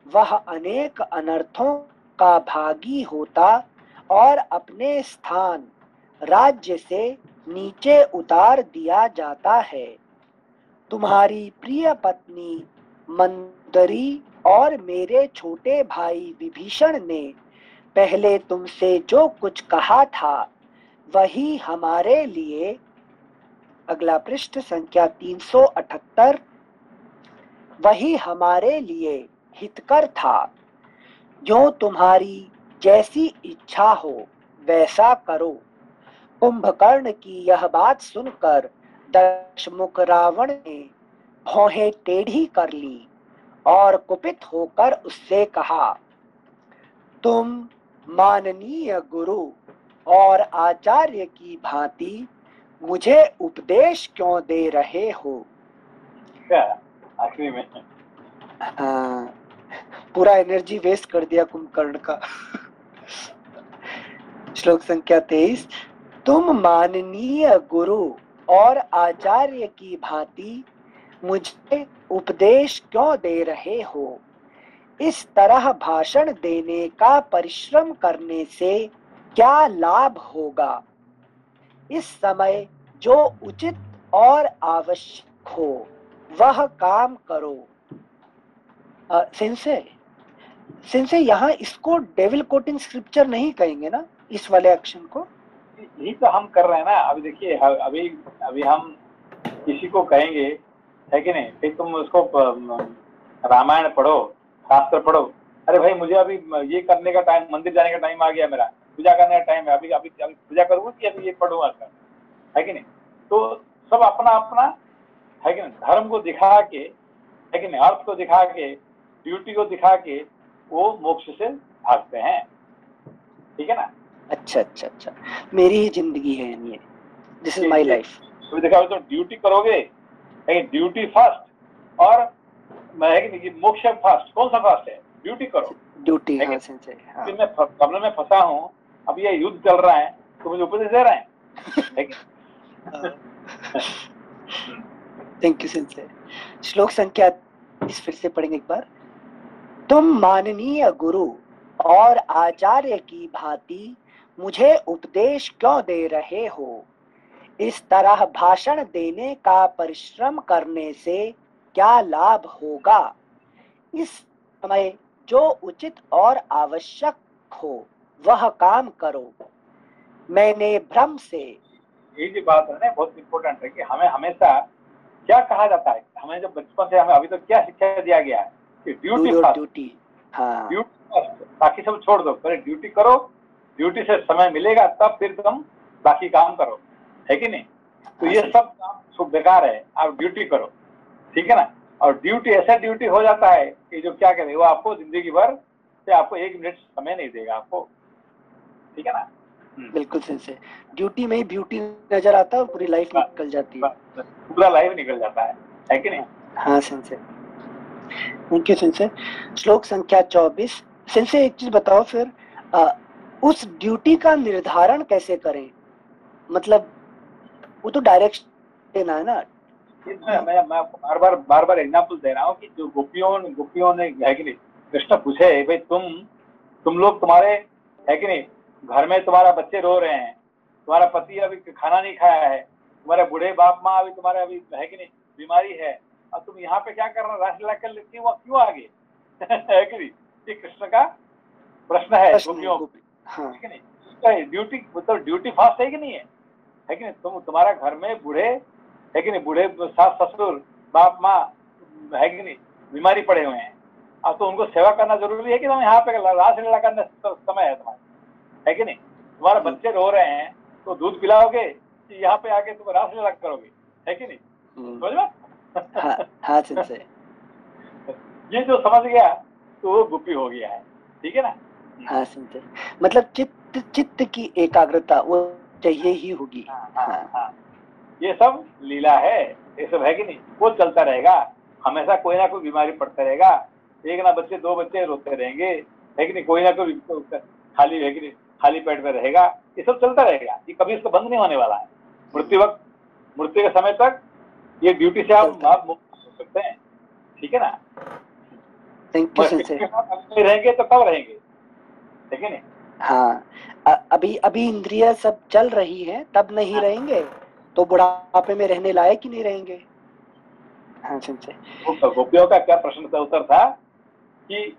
वह अनेक अनर्थों का भागी होता और अपने स्थान राज्य से नीचे उतार दिया जाता है। तुम्हारी प्रिय पत्नी मंदरी और मेरे छोटे भाई विभीषण ने पहले तुमसे जो कुछ कहा था वही हमारे लिए, अगला पृष्ठ संख्या 378, वही हमारे लिए हितकर था। जो तुम्हारी जैसी इच्छा हो वैसा करो। कुंभकर्ण की यह बात सुनकर दशमुख रावण ने भौहें टेढ़ी कर ली और कुपित होकर उससे कहा, तुम माननीय गुरु और आचार्य की भांति मुझे उपदेश क्यों दे रहे हो? क्या आखिरी में हाँ, पूरा एनर्जी वेस्ट कर दिया कुंभकर्ण का। श्लोक संख्या 23। तुम माननीय गुरु और आचार्य की भांति मुझे उपदेश क्यों दे रहे हो? इस तरह भाषण देने का परिश्रम करने से क्या लाभ होगा? इस समय जो उचित और आवश्यक हो वह काम करो। सिंसे सिंसे यहाँ इसको डेविल कोटिंग स्क्रिप्चर नहीं कहेंगे ना, इस वाले एक्शन को? यही तो हम कर रहे हैं ना। अभी देखिए, अभी अभी हम किसी को कहेंगे, है कि नहीं, फिर तुम उसको रामायण पढ़ो, शास्त्र पढ़ो, अरे भाई मुझे अभी ये करने का टाइम, मंदिर जाने का टाइम आ गया, मेरा पूजा करने का टाइम है, अभी अभी अभी पूजा करूंगा कि अभी ये पढ़ूंगा, है कि नहीं? तो सब अपना अपना, है कि नहीं, धर्म को दिखा के, है कि नहीं, अर्थ को दिखा के, ड्यूटी को दिखा के वो मोक्ष से भागते हैं, ठीक है ना? अच्छा अच्छा अच्छा, मेरी ही जिंदगी है ये, दिस इज माय लाइफ। तो देखा तो ड्यूटी करोगे, ड्यूटी फर्स्ट, और है कि नहीं, मोक्ष फर्स्ट। कौन सा फर्स्ट है? ड्यूटी करो, ड्यूटी। हाँ, हाँ। मैं प्रॉब्लम में फंसा हूँ, अब ये युद्ध चल रहा है, तो मुझे उपदेश दे रहे हैं। Thank you sensei. श्लोक संख्या इस फिर से पढ़ेंगे एक बार। तुम माननीय गुरु और आचार्य की भांति मुझे उपदेश क्यों दे रहे हो? इस तरह भाषण देने का परिश्रम करने से क्या लाभ होगा? इस समय जो उचित और आवश्यक हो वह काम करो। मैंने भ्रम से, ये जो बात है ना बहुत इम्पोर्टेंट है कि हमें हमेशा क्या कहा जाता है, हमें जब बचपन से हमें अभी तक क्या शिक्षा दिया गया है कि ड्यूटी फर्स्ट, ड्यूटी, हाँ, ड्यूटी फर्स्ट, बाकी सब छोड़ दो, पहले ड्यूटी करो, ड्यूटी से समय मिलेगा तब फिर तुम बाकी काम करो, है कि नहीं? तो ये सब काम बेकार है, आप ड्यूटी करो, ठीक है ना? और ड्यूटी ऐसा ड्यूटी हो जाता है कि जो क्या करें, वो आपको जिंदगी भर से आपको 1 मिनट समय नहीं देगा आपको, ठीक है ना? बिल्कुल सेंसे, ड्यूटी में ही ब्यूटी नजर आता है और पूरी लाइफ निकल जाती है, पूरा लाइफ निकल जाता है कि नहीं? हाँ सेंसे, थैंक यू सेंसे। श्लोक संख्या 24। सेंसे एक चीज बताओ फिर, उस ड्यूटी का निर्धारण कैसे करें? मतलब वो तो डायरेक्शन है ना। मैं आपको बार बार एग्जाम्पल दे रहा हूँ कि जो गोपियों ने, है कि नहीं, कृष्ण पूछे भाई तुम लोग, तुम्हारे, है कि नहीं, घर में तुम्हारा बच्चे रो रहे हैं, तुम्हारा पति अभी खाना नहीं खाया है, तुम्हारे बूढ़े बाप माँ अभी तुम्हारे अभी, है कि नहीं, बीमारी है, और तुम यहाँ पे क्या कर रहे हो, रासलीला कर लेती हो, क्यों आगे? है कि नहीं? ये कृष्ण का प्रश्न है गोपियों, हाँ, ठीक है नहीं? ड्यूटी मतलब ड्यूटी फास्ट है कि नहीं है कि नहीं? तुम्हारा घर में बूढ़े, है कि नहीं, बूढ़े सास ससुर बाप माँ, है कि नहीं, बीमारी पड़े हुए हैं, अब तो उनको सेवा करना जरूरी है कि तुम यहाँ पे रासलीला करने समय है तुम्हारा, है कि नहीं? तुम्हारे बच्चे रो रहे हैं तो दूध पिलाओगे कि यहाँ पे आके तुम रासलीला करोगे, है कि नहीं? समझ में? हाँ सेंसे, ये जो समझ गया तो वो गुप्पी हो गया है, ठीक है ना? हाँ सेंसे, मतलब चित्त की एकाग्रता वो चाहिए ही होगी। हाँ। ये सब लीला है, ये सब, है कि नहीं? वो चलता रहेगा, हमेशा कोई ना कोई बीमारी पड़ता रहेगा, एक ना बच्चे 2 बच्चे रोते रहेंगे, है कि नहीं, कोई ना कोई खाली, है कि नहीं, खाली पेट में रहेगा, ये सब चलता रहेगा, ये कभी इसको बंद नहीं होने वाला है। मृत्यु के समय तक ये ड्यूटी से आप मुक्त हो सकते हैं, ठीक है ना? Thank you sensei. रहेंगे तो कब रहेंगे, ठीक है नहीं? हाँ, अभी इंद्रियां सब चल रही हैं, तब नहीं रहेंगे तो बुढ़ापे में रहने लायक ही नहीं रहेंगे। हाँ सेंसे, गोपियों का क्या प्रश्न का उत्तर था कि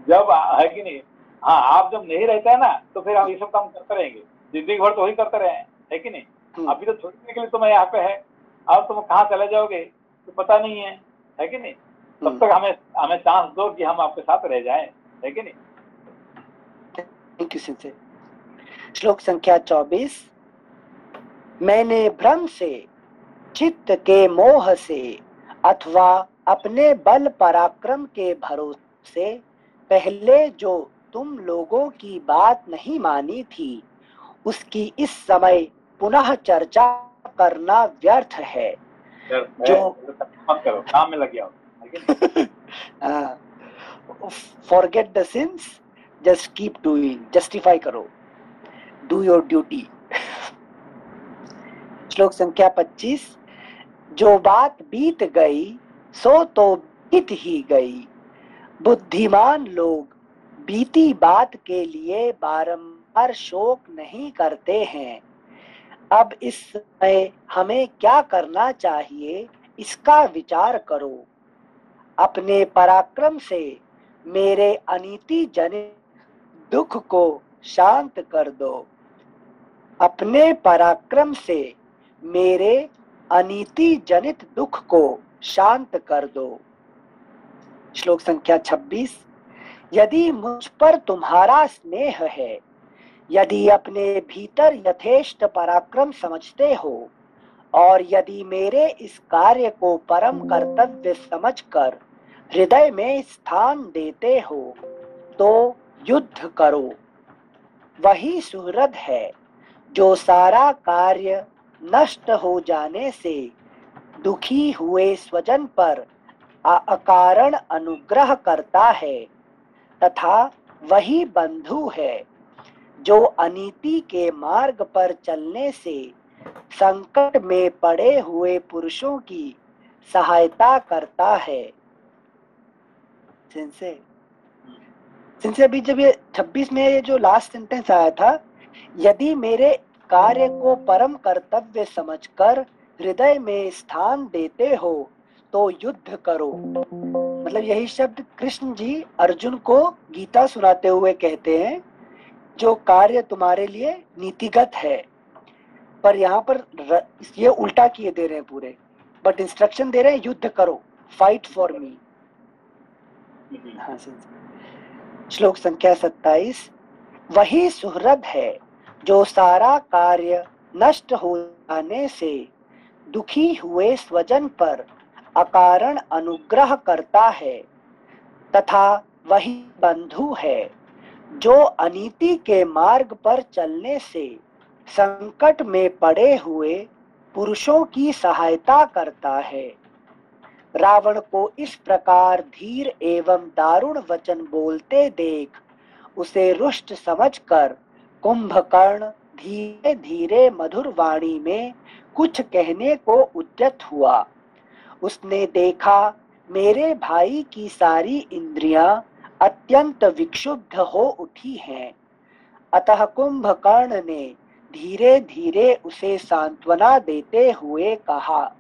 जब, है कि नहीं, हाँ, आप जब नहीं रहते हैं ना तो फिर हम ये सब काम करते रहेंगे, जिंदगी भर तो वही करते रहे, है कि नहीं? अभी तो थोड़ी देर के लिए तुम्हें यहाँ पे है, अब तुम कहाँ चले जाओगे तो पता नहीं है कि नहीं? तब तक हमें चांस दो कि हम आपके साथ रह जाएं, है कि नहीं? Thank you sensei. श्लोक संख्या 24। मैंने भ्रम से, चित्त के मोह से अथवा अपने बल पराक्रम के भरोसे पहले जो तुम लोगों की बात नहीं मानी थी उसकी इस समय पुनः चर्चा करना व्यर्थ है। जो मत करो, काम में लग जाओ, forget the sins, just keep doing, justify करो, डू योर ड्यूटी। श्लोक संख्या 25। जो बात बीत गई सो तो बीत ही गई, बुद्धिमान लोग बीती बात के लिए बारंबार शोक नहीं करते हैं। अब इस समय हमें क्या करना चाहिए इसका विचार करो। अपने पराक्रम से मेरे अनीति जनित दुख को शांत कर दो। अपने पराक्रम से मेरे अनीति जनित दुख को शांत कर दो। श्लोक संख्या 26। यदि मुझ पर तुम्हारा स्नेह है, यदि अपने भीतर यथेष्ट पराक्रम समझते हो और यदि मेरे इस कार्य को परम कर्तव्य समझकर हृदय में स्थान देते हो तो युद्ध करो। वही सुहृद है जो सारा कार्य नष्ट हो जाने से दुखी हुए स्वजन पर अकारण अनुग्रह करता है, तथा वही बंधु है जो अनीति के मार्ग पर चलने से संकट में पड़े हुए पुरुषों की सहायता करता है। सिंसे अभी जब ये 26 में ये जो लास्ट सेंटेंस आया था, यदि मेरे कार्य को परम कर्तव्य समझकर हृदय में स्थान देते हो तो युद्ध करो, मतलब यही शब्द कृष्ण जी अर्जुन को गीता सुनाते हुए कहते हैं, जो कार्य तुम्हारे लिए नीतिगत है। पर यहाँ पर ये उल्टा किए दे रहे हैं पूरे, बट इंस्ट्रक्शन दे रहे हैं युद्ध करो, फाइट फॉर मी। हाँ, श्लोक संख्या 27। वही सुहृद है जो सारा कार्य नष्ट हो जाने से दुखी हुए स्वजन पर अकारण अनुग्रह करता है, तथा वही बंधु है जो अनीति के मार्ग पर चलने से संकट में पड़े हुए पुरुषों की सहायता करता है। रावण को इस प्रकार धीर एवं दारुण वचन बोलते देख उसे रुष्ट समझकर कुंभकर्ण धीरे धीरे मधुर वाणी में कुछ कहने को उद्यत हुआ। उसने देखा मेरे भाई की सारी इंद्रियां अत्यंत विक्षुब्ध हो उठी हैं, अतः कुंभकर्ण ने धीरे धीरे उसे सांत्वना देते हुए कहा,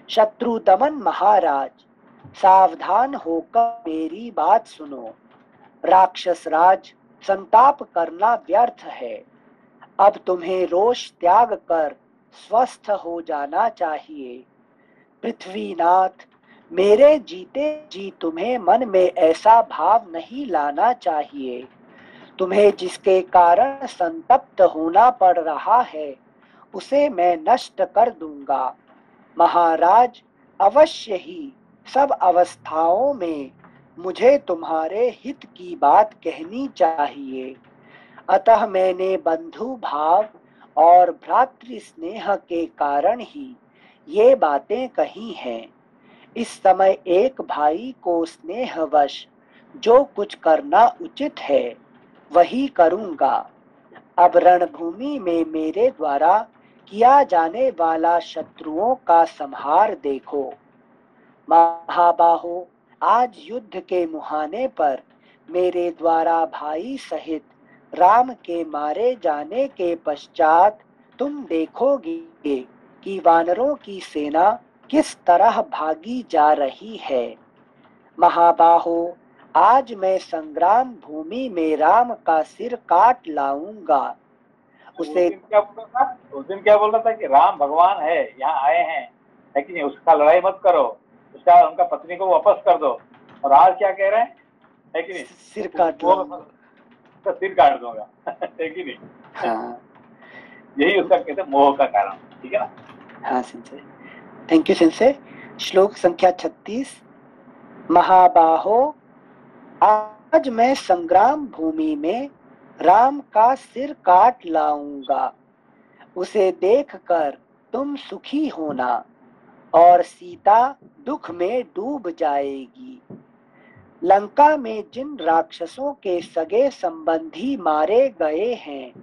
शत्रु दमन महाराज, सावधान होकर मेरी बात सुनो। राक्षस राज, संताप करना व्यर्थ है। अब तुम्हें रोष त्याग कर स्वस्थ हो जाना चाहिए। पृथ्वीनाथ, मेरे जीते जी तुम्हें मन में ऐसा भाव नहीं लाना चाहिए। तुम्हें जिसके कारण संतप्त होना पड़ रहा है उसे मैं नष्ट कर दूंगा। महाराज, अवश्य ही सब अवस्थाओं में मुझे तुम्हारे हित की बात कहनी चाहिए, अतः मैंने बंधु भाव और भ्रातृ स्नेह के कारण ही ये बातें कही हैं। इस समय एक भाई को स्नेहवश जो कुछ करना उचित है वही करूंगा। अब रणभूमि में मेरे द्वारा किया जाने वाला शत्रुओं का संहार देखो। महाबाहो, आज युद्ध के मुहाने पर मेरे द्वारा भाई सहित राम के मारे जाने के पश्चात तुम देखोगे कि वानरों की सेना किस तरह भागी जा रही है। महाबाहो, आज मैं संग्राम भूमि में राम का सिर काट लाऊंगा। उसे उस दिन क्या बोल रहा था कि राम भगवान है, यहाँ आए हैं कि नहीं, उसका लड़ाई मत करो, उसका उनका पत्नी को वापस कर दो। और आज क्या कह रहे हैं, है कि नहीं, सिर काट उसका सिर काट दूंगा, है कि नहीं। हाँ, यही उसका कहते मोह का कारण, ठीक है ना। हाँ सिंसे, थैंक यू सिंसे। श्लोक संख्या 36। महाबाहो, आज मैं संग्राम भूमि में राम का सिर काट लाऊंगा। उसे देखकर तुम सुखी होना और सीता दुख में डूब जाएगी। लंका में जिन राक्षसों के सगे संबंधी मारे गए हैं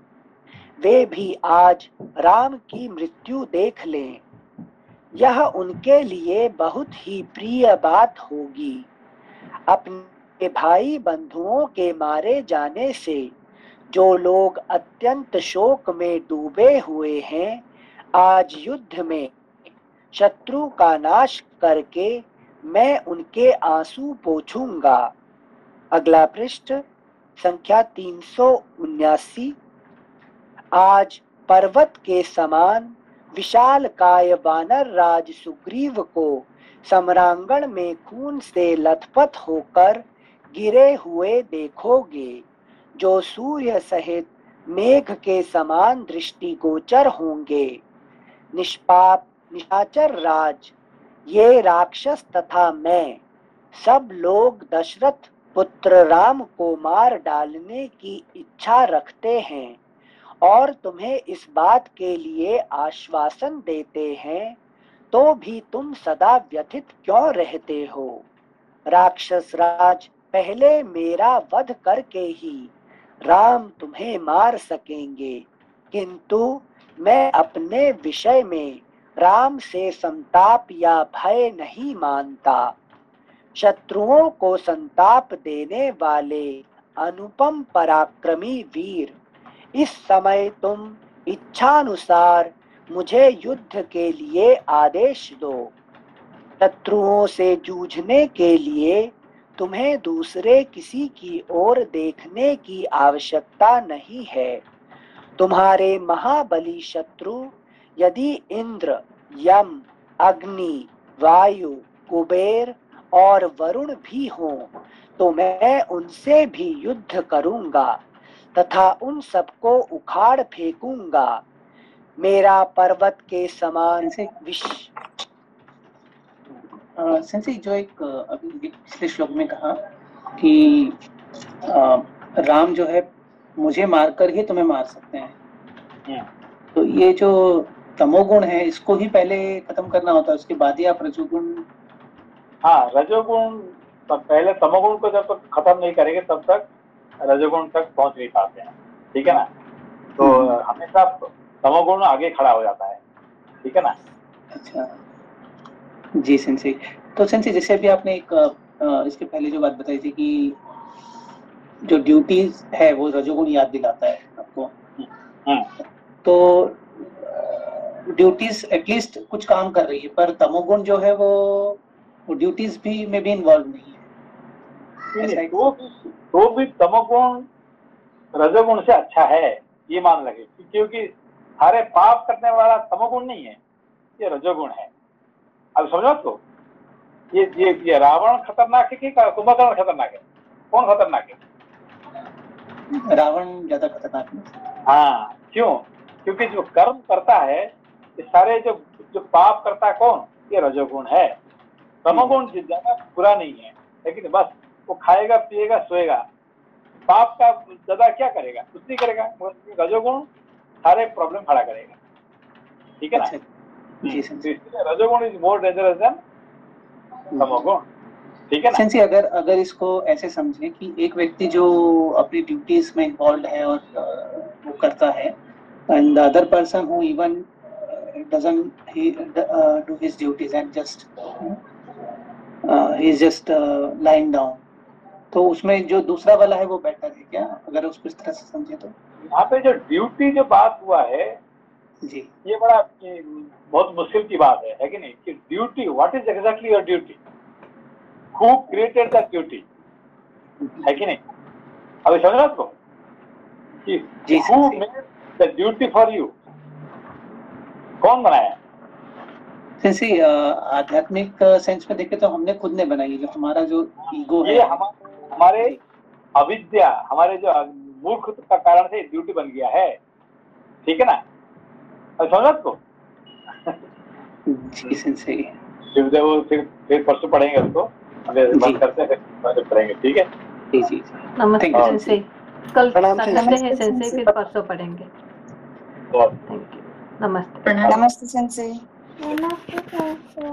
वे भी आज राम की मृत्यु देख लें। यह उनके लिए बहुत ही प्रिय बात होगी। अपने भाई बंधुओं के मारे जाने से जो लोग अत्यंत शोक में डूबे हुए हैं, आज युद्ध में शत्रु का नाश करके मैं उनके आंसू पोंछूंगा। अगला पृष्ठ संख्या 379। आज पर्वत के समान विशाल काय वानर राज सुग्रीव को सम्रांगण में खून से लथपथ होकर गिरे हुए देखोगे, जो सूर्य सहित मेघ के समान दृष्टिगोचर होंगे। निष्पाप निशाचर राज, ये राक्षस तथा मैं सब लोग दशरथ पुत्र राम को मार डालने की इच्छा रखते हैं और तुम्हें इस बात के लिए आश्वासन देते हैं, तो भी तुम सदा व्यथित क्यों रहते हो? राक्षस राज, पहले मेरा वध करके ही राम तुम्हें मार सकेंगे, किंतु मैं अपने विषय में राम से संताप या भय नहीं मानता। शत्रुओं को संताप देने वाले अनुपम पराक्रमी वीर, इस समय तुम इच्छानुसार मुझे युद्ध के लिए आदेश दो। शत्रुओं से जूझने के लिए तुम्हें दूसरे किसी की ओर देखने की आवश्यकता नहीं है। तुम्हारे महाबली शत्रु यदि इंद्र, यम, अग्नि, वायु, कुबेर और वरुण भी हों, तो मैं उनसे भी युद्ध करूंगा तथा उन सबको उखाड़ फेंकूंगा। मेरा पर्वत के समान सेंसी जो एक अभी पिछले श्लोक में कहा कि राम जो है मुझे मारकर ही तुम्हें मार सकते हैं, तो ये जो तमोगुण है इसको ही पहले खत्म करना होता है, उसके बाद ही आप रजोगुण। हाँ, रजोगुण पहले तमोगुण को जब तक खत्म नहीं करेंगे तब तक रजोगुण तक पहुंच नहीं पाते हैं, ठीक है ना। तो हमेशा तमोगुण आगे खड़ा हो जाता है, ठीक है ना। अच्छा जी सेंसी। तो सेंसी जैसे अभी आपने एक इसके पहले जो बात बताई थी कि जो ड्यूटीज है वो रजोगुण याद दिलाता है आपको, तो ड्यूटीज एटलीस्ट कुछ काम कर रही है, पर तमोगुण जो है वो ड्यूटीज भी में भी इन्वॉल्व नहीं है। तो भी तमोगुण रजोगुण से अच्छा है ये मान लगे, क्योंकि सारे पाप करने वाला तमोगुण नहीं है, ये रजोगुण है। अब समझो तो, ये रावण खतरनाक है कि कुंभकर्ण खतरनाक है? कौन खतरनाक है? रावण ज्यादा खतरनाक है। हाँ, क्यों? क्योंकि जो कर्म करता है, ये सारे जो पाप करता है कौन? ये रजोगुण है। तमोगुण ज्यादा बुरा नहीं है, लेकिन बस वो खाएगा पिएगा सोएगा, पाप का ज्यादा क्या करेगा? कुछ नहीं करेगा। रजोगुण सारे प्रॉब्लम खड़ा करेगा, ठीक है ना। इसलिए रजोगुण इज मोर डेंजरस देन तमोगुण, ठीक है ना। सेंसी अगर इसको ऐसे समझे कि एक व्यक्ति जो अपनी ड्यूटीज में इन्वॉल्व है और वो करता है, and the other person who even doesn't he do his duties and just he is just lying down, तो उसमें जो दूसरा वाला है वो बेटर है क्या, अगर उसको इस तरह से समझे तो? यहाँ पे जो ड्यूटी जो बात हुआ है जी, ये बड़ा बहुत मुश्किल की बात है कि नहीं, कि duty, what is exactly your duty, who created the duty, है कि नहीं। अभी समझ रहे हो कि who made the duty for you, कौन बनाया? जैसे आध्यात्मिक सेंस में देखे तो हमने खुद ने बनाई, जो हमारा जो ईगो है, ये हमारे अविद्या, हमारे जो मूर्ख का कारण से ड्यूटी बन गया है, ठीक है ना। समझ को जी सेंसी, वो फिर परसों पढ़ेंगे उसको, बंद करते हैं फिर पढ़ेंगे, ठीक है। जी जी, नमस्ते सेंसी, कल संडे है सेंसी, फिर परसों पढ़ेंगे। थैंक यू, नमस्ते। नमस्ते सेंसी। नमस्ते।